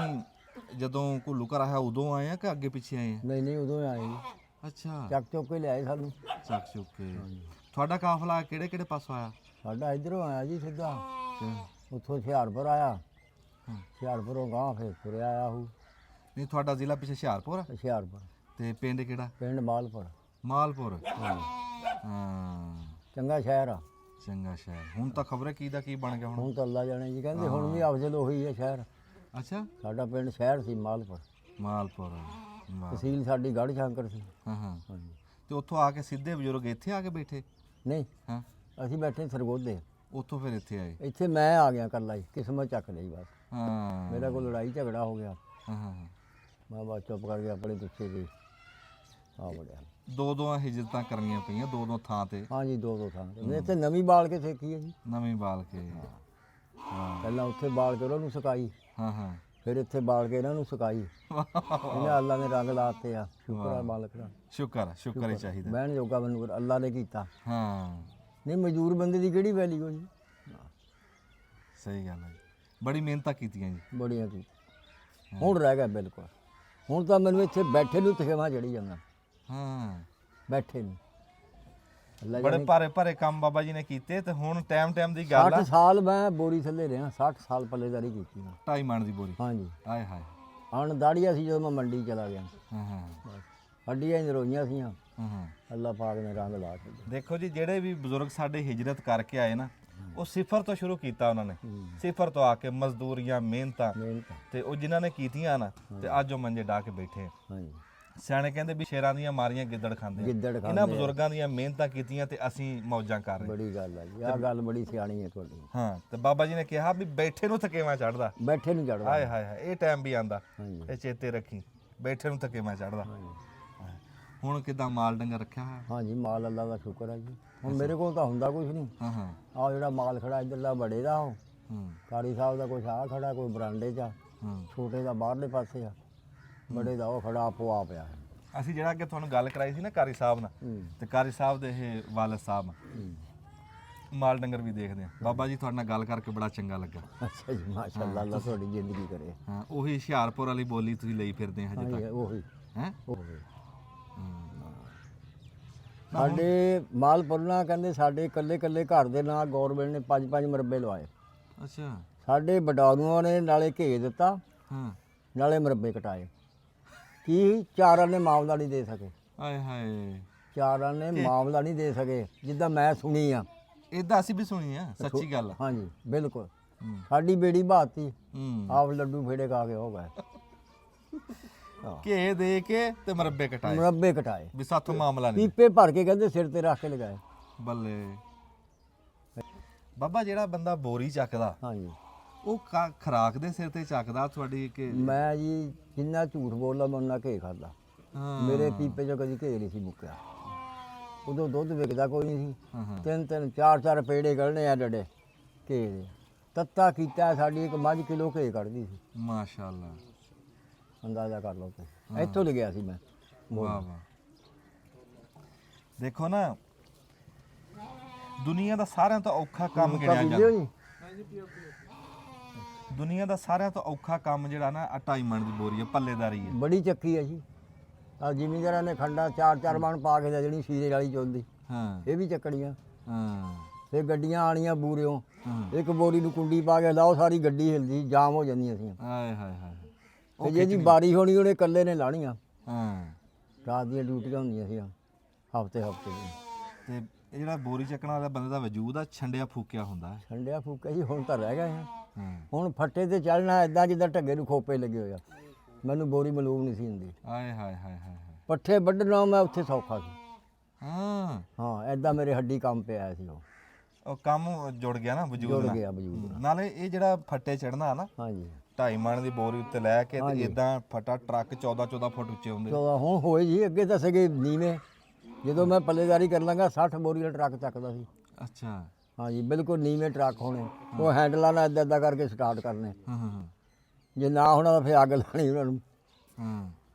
Speaker 3: ਜਦੋਂ ਕੁੱਲੂ ਘਰ ਆਇਆ ਉਦੋਂ ਆਏ ਆ ਕਿ ਅੱਗੇ ਪਿੱਛੇ ਆਏ ਆ
Speaker 4: ਨਹੀਂ ਨਹੀਂ ਉਦੋਂ ਹੀ ਆਏ ਜੀ
Speaker 3: ਅੱਛਾ
Speaker 4: ਚੱਕ ਚੁੱਕ ਕੇ ਲਿਆਏ ਸਾਨੂੰ
Speaker 3: ਚੱਕ ਚੁੱਕ ਕੇ ਤੁਹਾਡਾ ਕਾਫਲਾ ਕਿਹੜੇ ਪਾਸੋਂ ਆਇਆ
Speaker 4: ਸਾਡਾ ਇਧਰੋਂ ਆਇਆ ਜੀ ਸਿੱਧਾ ਉੱਥੋਂ ਹੁਸ਼ਿਆਰਪੁਰ ਆਇਆ ਹੁਸ਼ਿਆਰਪੁਰੋਂ ਗਾਂ ਫਿਰ ਤੁਰਿਆ ਆਇਆ ਉਹ
Speaker 3: ਨਹੀਂ ਤੁਹਾਡਾ ਜ਼ਿਲ੍ਹਾ ਪਿੱਛੇ ਹੁਸ਼ਿਆਰਪੁਰ ਆ?
Speaker 4: ਹੁਸ਼ਿਆਰਪੁਰ
Speaker 3: ਤੇ ਪਿੰਡ ਕਿਹੜਾ
Speaker 4: ਪਿੰਡ ਮਾਲਪੁਰ
Speaker 3: ਮਾਲਪੁਰ ਹਾਂ
Speaker 4: ਚੰਗਾ ਸ਼ਹਿਰ ਆ
Speaker 3: ਚੰਗਾ ਸ਼ਹਿਰ ਹੁਣ ਤਾਂ ਖਬਰ ਕੀ ਦਾ ਕੀ ਬਣ ਗਿਆ ਹੁਣ
Speaker 4: ਹੁਣ ਤਾਂ ਅੱਲਾ ਜਾਣੇ ਜੀ ਕਹਿੰਦੇ ਹੁਣ ਵੀ ਅਫਜ਼ਲ ਉਹੀ ਹੈ ਸ਼ਹਿਰ
Speaker 3: ਅੱਛਾ
Speaker 4: ਸਾਡਾ ਪਿੰਡ ਸ਼ਹਿਰ ਸੀ ਮਾਲਪੁਰ
Speaker 3: ਮਾਲਪੁਰ
Speaker 4: ਤਹਿਸੀਲ ਸਾਡੀ ਗੜ੍ਹ ਸ਼ੰਕਰ ਸੀ
Speaker 3: ਹਾਂ ਹਾਂ
Speaker 4: ਹਾਂਜੀ
Speaker 3: ਤੇ ਉੱਥੋਂ ਆ ਕੇ ਸਿੱਧੇ ਬਜ਼ੁਰਗ ਇੱਥੇ ਆ ਕੇ ਬੈਠੇ
Speaker 4: ਨਹੀਂ
Speaker 3: ਹਾਂ
Speaker 4: ਅਸੀਂ ਬੈਠੇ ਸਰਗੋਧੇ
Speaker 3: ਉੱਥੋਂ ਫਿਰ ਇੱਥੇ ਆਏ
Speaker 4: ਇੱਥੇ ਮੈਂ ਆ ਗਿਆ ਇਕੱਲਾ ਹੀ ਕਿਸਮਤ ਚੱਕ ਲਈ ਬਸ
Speaker 3: ਹਾਂ
Speaker 4: ਮੇਰਾ ਕੋਈ ਲੜਾਈ ਝਗੜਾ ਹੋ ਗਿਆ
Speaker 3: ਹਾਂ ਹਾਂ
Speaker 4: ਮੈਂ ਬਸ ਚੁੱਪ ਕਰਕੇ ਆਪਣੇ ਪਿੱਛੇ ਦੀ ਆ ਵੜਿਆ
Speaker 3: ਦੋ ਹਿਜਰਤਾਂ ਕਰਨੀਆਂ ਪਈਆਂ ਦੋ ਥਾਂ ਤੇ
Speaker 4: ਹਾਂਜੀ ਦੋ ਥਾਂ ਤੇ ਮੈਂ ਇੱਥੇ ਨਵੀਂ ਬਾਲ ਕੇ ਸਿੱਖੀ ਹੈ ਜੀ
Speaker 3: ਨਵੀਂ ਬਾਲ ਕੇ
Speaker 4: ਪਹਿਲਾਂ ਉੱਥੇ ਬਾਲ ਕੇ ਉਹਨਾਂ ਨੂੰ ਸੁਕਾਈ
Speaker 3: ਹਾਂ ਹਾਂ
Speaker 4: ਫਿਰ ਇੱਥੇ ਬਾਲ ਕੇ ਇਹਨਾਂ ਨੂੰ ਸੁਕਾਈ ਇਹਨਾਂ ਅੱਲਾ ਨੇ ਰੰਗ ਲਾਤੇ ਆ ਸ਼ੁਕਰ ਆ ਮਾਲਕ ਦਾ
Speaker 3: ਸ਼ੁਕਰ ਹੀ ਚਾਹੀਦਾ
Speaker 4: ਬਹਿਣ ਜੋਗਾ ਮੈਨੂੰ ਅੱਲਾ ਨੇ ਕੀਤਾ
Speaker 3: ਹਾਂ
Speaker 4: ਨਹੀਂ ਮਜ਼ਦੂਰ ਬੰਦੇ ਦੀ ਕਿਹੜੀ ਵੈਲਿਊ ਜੀ
Speaker 3: ਸਹੀ ਗੱਲ ਹੈ ਜੀ। ਬੜੀ ਮਿਹਨਤਾਂ ਕੀਤੀਆਂ ਜੀ
Speaker 4: ਬੜੀਆਂ ਕੀ ਹੁਣ ਰਹਿ ਗਿਆ ਬਿਲਕੁਲ ਹੁਣ ਤਾਂ ਮੈਨੂੰ ਇੱਥੇ ਬੈਠੇ ਨੂੰ ਤਖੇਵਾ ਚੜੀ ਜਾਂਦਾ
Speaker 3: ਹਾਂ
Speaker 4: ਬੈਠੇ ਨੂੰ ਅੱਲਾ
Speaker 3: ਬੜੇ ਭਾਰੇ ਕੰਮ ਬਾਬਾ ਜੀ ਨੇ ਕੀਤੇ ਤੇ ਹੁਣ ਟਾਈਮ ਦੀ ਗੱਲ ਆ
Speaker 4: 60 ਸਾਲ ਮੈਂ ਬੋਰੀ ਥੱਲੇ ਰਿਹਾ 60 ਸਾਲ ਪੱਲੇਦਾਰੀ ਕੀਤੀ ਮੈਂ
Speaker 3: 2.5 ਮਣ ਦੀ ਬੋਰੀ
Speaker 4: ਹਾਂਜੀ
Speaker 3: ਆਏ ਹਾਏ
Speaker 4: ਹਣ ਦਾੜੀਆਂ ਸੀ ਜਦੋਂ ਮੈਂ ਮੰਡੀ ਚਲਾ ਗਿਆ
Speaker 3: ਹਾਂ ਹਾਂ
Speaker 4: ਹੱਡੀਆਂ ਹੀ ਨਰੋਈਆਂ ਸੀਆਂ
Speaker 3: ਹਾਂ ਹਾਂ
Speaker 4: ਅੱਲਾ ਪਾਕ ਨੇ ਰੰਗ ਲਾ ਛੱਡੇ
Speaker 3: ਦੇਖੋ ਜੀ ਜਿਹੜੇ ਵੀ ਬਜ਼ੁਰਗ ਸਾਡੇ ਹਿਜਰਤ ਕਰਕੇ ਆਏ ਨਾ ਉਹ ਸਿਫਰ ਤੋਂ ਸ਼ੁਰੂ ਕੀਤਾ ਉਹਨਾਂ ਨੇ ਸਿਫਰ ਤੋਂ ਆ ਕੇ ਮਜ਼ਦੂਰੀਆਂ ਮਿਹਨਤਾਂ
Speaker 4: ਮਿਹਨਤ
Speaker 3: ਤੇ ਉਹ ਜਿਨ੍ਹਾਂ ਨੇ ਕੀਤੀਆਂ ਨਾ ਤੇ ਅੱਜ ਉਹ ਮੰਜੇ ਢਾ ਕੇ ਬੈਠੇ ਆ।
Speaker 4: ਹਾਂਜੀ
Speaker 3: ਸਿਆਣੇ ਕਹਿੰਦੇ ਵੀ ਸ਼ੇਰਾਂ ਦੀਆਂ ਮਾਰੀਆਂ ਗਿੱਦੜ ਖਾਂਦੇ ਆ।
Speaker 4: ਗਿੱਦੜ ਖਾਂਦੇ
Speaker 3: ਇਹਨਾਂ ਬਜ਼ੁਰਗਾਂ ਦੀਆਂ ਮਿਹਨਤਾਂ ਕੀਤੀਆਂ ਤੇ ਅਸੀਂ ਮੌਜਾਂ ਕਰ ਰਹੇ
Speaker 4: ਬੜੀ ਗੱਲ ਹੈ ਜੀ ਆਹ ਗੱਲ ਬੜੀ ਸਿਆਣੀ ਹੈ ਤੁਹਾਡੀ
Speaker 3: ਹਾਂ ਤੇ ਬਾਬਾ ਜੀ ਨੇ ਕਿਹਾ ਵੀ ਬੈਠੇ ਨੂੰ ਥਕੇਵਾ ਚੜਦਾ
Speaker 4: ਬੈਠੇ ਨੂੰ ਚੜਦਾ
Speaker 3: ਹਾਏ ਹਾਏ ਹਾਏ ਇਹ ਟਾਈਮ ਵੀ ਆਂਦਾ
Speaker 4: ਹਾਂਜੀ
Speaker 3: ਇਹ ਚੇਤੇ ਰੱਖੀ ਬੈਠੇ ਨੂੰ ਥਕੇਵਾ ਚੜਦਾ ਹੁਣ ਕਿਦਾਂ ਮਾਲ ਡੰਗਰ ਰੱਖਿਆ ਹੋਇਆ
Speaker 4: ਹਾਂਜੀ ਮਾਲ ਅੱਲਾ ਦਾ ਸ਼ੁਕਰ ਹੈ ਜੀ ਹੁਣ ਮੇਰੇ ਕੋਲ ਤਾਂ ਹੁੰਦਾ ਕੁਝ ਨਹੀਂ
Speaker 3: ਹਾਂ ਹਾਂ
Speaker 4: ਆਹ ਜਿਹੜਾ ਮਾਲ ਖੜਾ ਇੱਧਰਲਾ ਬੜੇ ਦਾ ਉਹ
Speaker 3: ਹੂੰ
Speaker 4: ਕਾਰੀ ਸਾਹਿਬ ਦਾ ਕੁਛ ਆ ਖੜਾ ਕੋਈ ਬਰਾਂਡੇ 'ਚ ਆ
Speaker 3: ਹੂੰ
Speaker 4: ਛੋਟੇ ਦਾ ਬਾਹਰਲੇ ਪਾਸੇ ਆ ਬੜੇ ਦਾ ਉਹ ਖੜਾ ਆਪੋ ਆ ਪਿਆ
Speaker 3: ਅਸੀਂ ਜਿਹੜਾ ਅੱਗੇ ਤੁਹਾਨੂੰ ਗੱਲ ਕਰਾਈ ਸੀ ਨਾ ਕਾਰੀ ਸਾਹਿਬ ਨਾਲ ਤੇ ਕਾਰੀ ਸਾਹਿਬ ਦੇ ਇਹ ਵਾਲਦ ਸਾਹਿਬ ਮਾਲ ਡੰਗਰ ਵੀ ਦੇਖਦੇ ਆ ਬਾਬਾ ਜੀ ਤੁਹਾਡੇ ਨਾਲ ਗੱਲ ਕਰਕੇ ਬੜਾ ਚੰਗਾ ਲੱਗਾ
Speaker 4: ਅੱਛਾ ਜੀ ਮਾਸ਼ਾਅੱਲਾ ਅੱਲਾ ਤੁਹਾਡੀ ਜ਼ਿੰਦਗੀ ਕਰੇ
Speaker 3: ਹਾਂ ਉਹੀ ਹੁਸ਼ਿਆਰਪੁਰ ਵਾਲੀ ਬੋਲੀ ਤੁਸੀਂ ਲਈ ਫਿਰਦੇ ਆ ਹਜੇ
Speaker 4: ਹਾਂਜੀ
Speaker 3: ਤੱਕ
Speaker 4: ਉਹੀ
Speaker 3: ਹੈ
Speaker 4: ਉਹੀ ਸਾਡੇ ਮਾਲਪੁਰਨਾ ਕਹਿੰਦੇ ਸਾਡੇ ਇਕੱਲੇ ਇਕੱਲੇ ਘਰ ਦੇ ਨਾਲ ਗੌਰਮੈਂਟ ਨੇ 5-5 ਮਰਬੇ ਲਵਾਏ
Speaker 3: ਅੱਛਾ
Speaker 4: ਸਾਡੇ ਬਟਾਲੂਆਂ ਨੇ ਨਾਲੇ ਘੇ ਦਿੱਤਾ
Speaker 3: ਹਾਂ
Speaker 4: ਨਾਲੇ ਮਰਬੇ ਕਟਾਏ ਕੀ ਚਾਰਾਂ ਨੇ ਮਾਮਲਾ ਨਹੀਂ ਦੇ ਸਕੇ
Speaker 3: ਆਏ ਹਾਏ
Speaker 4: ਚਾਰਾਂ ਨੇ ਮਾਮਲਾ ਨਹੀਂ ਦੇ ਸਕੇ ਜਿੱਦਾਂ ਮੈਂ ਸੁਣੀ ਆ
Speaker 3: ਇਦਾਂ ਅਸੀਂ ਵੀ ਸੁਣੀ ਆ ਸੱਚੀ ਗੱਲ ਆ।
Speaker 4: ਹਾਂਜੀ ਬਿਲਕੁਲ ਸਾਡੀ ਬੇੜੀ ਬਾਤੀ
Speaker 3: ਹੂੰ
Speaker 4: ਆਪ ਲੱਡੂ ਫੇੜੇ ਖਾ ਕੇ ਹੋ ਗਏ
Speaker 3: ਘੇ ਦੇ ਕੇ ਤੇ ਮਰੱਬੇ ਕਟਾਏ
Speaker 4: ਮੁਰੱਬੇ ਕਟਾਏ
Speaker 3: ਵੀ ਸਾਥੋਂ ਮਾਮਲਾ ਨਹੀਂ
Speaker 4: ਪੀਪੇ ਭਰ ਕੇ ਕਹਿੰਦੇ ਸਿਰ ਤੇ ਰੱਖ ਕੇ ਲਗਾਏ।
Speaker 3: ਬੱਲੇ ਬਾਬਾ ਜਿਹੜਾ ਬੰਦਾ ਬੋਰੀ ਚੱਕਦਾ
Speaker 4: ਹਾਂਜੀ
Speaker 3: ਉਹ ਖਰਾਕ ਦੇ ਸਿਰ ਤੇ ਚੱਕਦਾ ਤੁਹਾਡੀ ਕਿ
Speaker 4: ਮੈਂ ਜੀ ਜਿੰਨਾ ਝੂਠ ਬੋਲਦਾ ਮੈਂ ਉਹਨਾਂ ਘੇ ਖਾਦਾ।
Speaker 3: ਹਾਂ
Speaker 4: ਮੇਰੇ ਪੀਪੇ 'ਚੋਂ ਕਦੀ ਘੇ ਨਹੀਂ ਸੀ ਮੁੱਕਿਆ। ਉਦੋਂ ਦੁੱਧ ਵਿਕਦਾ ਕੋਈ ਨਹੀਂ ਸੀ।
Speaker 3: ਹਾਂ, ਹਾਂ।
Speaker 4: ਤਿੰਨ ਤਿੰਨ ਚਾਰ ਚਾਰ ਪੇੜੇ ਕੱਢਣੇ ਆ ਡੱਡੇ ਘੇ ਦੇ। ਤੱਤਾ ਕੀਤਾ ਸਾਡੀ ਇੱਕ ਮੱਝ ਕਿਲੋ ਘੇ ਕੱਢਦੀ ਸੀ।
Speaker 3: ਮਾਸ਼ਾਅੱਲਾ
Speaker 4: ਅੰਦਾਜ਼ਾ ਕਰ ਲਓ ਤੁਸੀਂ। ਇੱਥੋਂ ਲਿਆ ਸੀ ਮੈਂ
Speaker 3: ਵਾਹ ਵਾਹ ਦੇਖੋ ਨਾ ਦੁਨੀਆ ਦਾ ਸਾਰਿਆਂ ਤੋਂ ਔਖਾ ਕੰਮ ਗਿਣਿਆ
Speaker 4: ਪੀਂਦੇ ਹੋ
Speaker 3: ਜਾਂਦਾ
Speaker 4: ਜੀ?
Speaker 3: ਦੁਨੀਆ ਦਾ ਸਾਰਿਆਂ ਤੋਂ ਔਖਾ ਕੰਮ ਜਿਹੜਾ ਨਾ 2.5 ਮਣ ਦੀ ਬੋਰੀ ਹੈ ਪੱਲੇਦਾਰੀ ਹੈ
Speaker 4: ਬੜੀ ਚੱਕੀ ਹੈ ਜੀ। ਆ ਜ਼ਿਮੀਂਦਾਰਾਂ ਨੇ ਖੰਡਾ ਚਾਰ ਚਾਰ ਮਣ ਪਾ ਕੇ ਦੇ ਜਿਹੜੀ ਸੀਰੇ ਵਾਲੀ ਚੁੰਦੀ
Speaker 3: ਹਾਂ
Speaker 4: ਇਹ ਵੀ ਚੱਕਣੀਆਂ।
Speaker 3: ਹਾਂ
Speaker 4: ਫਿਰ ਗੱਡੀਆਂ ਆਣੀਆਂ ਬੂਰਿਓਂ
Speaker 3: ਹਾਂ।
Speaker 4: ਇੱਕ ਬੋਰੀ ਨੂੰ ਕੁੰਡੀ ਪਾ ਕੇ ਲਾਓ ਸਾਰੀ ਗੱਡੀ ਹਿਲਦੀ ਜਾਮ ਹੋ ਜਾਂਦੀਆਂ ਸੀ।
Speaker 3: ਆਏ ਹਾਏ ਹਾਏ
Speaker 4: ਤੇ ਜੇ ਜੀ ਬਾਰੀ ਹੋਣੀ ਉਹਨੇ ਇਕੱਲੇ ਨੇ ਲਾਣੀਆਂ।
Speaker 3: ਹਾਂ
Speaker 4: ਰਾਤ ਦੀਆਂ ਡਿਊਟੀਆਂ ਹੁੰਦੀਆਂ ਸੀ ਹਫਤੇ ਹਫਤੇ ਦੀਆਂ।
Speaker 3: ਤੇ ਇਹ ਜਿਹੜਾ ਬੋਰੀ ਚੱਕਣ ਵਾਲਾ ਬੰਦੇ ਦਾ ਵਜੂਦ ਆ ਛੰਡਿਆ ਫੂਕਿਆ ਹੁੰਦਾ ਹੈ
Speaker 4: ਠੰਡਿਆ ਫੂਕਿਆ ਜੀ ਹੁਣ ਤਾਂ ਰਹਿ ਗਏ ਆ।
Speaker 3: ਹਾਂ
Speaker 4: ਹੁਣ ਫੱਟੇ ਤੇ ਚੱਲਣਾ ਐਦਾਂ ਜਿੱਦਾਂ ਢੱਗੇ ਨੂੰ ਖੋਪੇ ਲੱਗੇ ਹੋਇਆ। ਮੈਨੂੰ ਬੋਰੀ ਮਲੂਮ ਨਹੀਂ ਸੀ ਹੁੰਦੀ।
Speaker 3: ਆਏ ਹਾਏ ਹਾਏ ਹਾਏ
Speaker 4: ਪੱਠੇ ਵੱਢਣਾ ਮੈਂ ਉੱਥੇ ਸੌਖਾ ਸੀ।
Speaker 3: ਹਾਂ
Speaker 4: ਹਾਂ ਐਦਾਂ ਮੇਰੇ ਹੱਡੀ ਕੰਮ ਪਿਆ ਸੀ। ਉਹ
Speaker 3: ਉਹ ਕੰਮ ਜੁੜ ਗਿਆ ਨਾ ਵਜੂਦ
Speaker 4: ਜੁੜ
Speaker 3: ਨਾਲ
Speaker 4: ਗਿਆ ਵਜੂਦ।
Speaker 3: ਨਾਲੇ ਇਹ ਜਿਹੜਾ ਫੱਟੇ ਚੜਨਾ ਨਾ
Speaker 4: ਹਾਂਜੀ
Speaker 3: 2.5 ਮਣ ਦੀ ਬੋਰੀ ਉੱਤੇ ਲੈ ਕੇ ਤੇ ਇਦਾਂ ਫਟਾ ਟਰੱਕ 14 ਫੁੱਟ ਉੱਚੇ ਹੁੰਦੇ
Speaker 4: ਚੌਦਾਂ ਹੁਣ ਹੋਏ ਜੀ। ਅੱਗੇ ਤਾਂ ਸੀਗੇ ਨੀਵੇਂ। ਜਦੋਂ ਮੈਂ ਪੱਲੇਦਾਰੀ ਕਰਨ ਲੱਗਾ 60 ਬੋਰੀ ਦਾ ਟਰੱਕ ਚੱਕਦਾ ਸੀ।
Speaker 3: ਅੱਛਾ
Speaker 4: ਹਾਂਜੀ ਬਿਲਕੁਲ ਨੀਵੇਂ ਟਰੱਕ ਹੋਣੇ। ਉਹ ਹੈਂਡਲਾਂ ਨਾਲ ਇੱਦਾਂ ਇੱਦਾਂ ਕਰਕੇ ਸਟਾਰਟ ਕਰਨੇ।
Speaker 3: ਹਾਂ ਹਾਂ
Speaker 4: ਜੇ ਨਾ ਹੋਣਾ ਤਾਂ ਫਿਰ ਅੱਗ ਲਾਣੀ ਉਹਨਾਂ ਨੂੰ।
Speaker 3: ਹਾਂ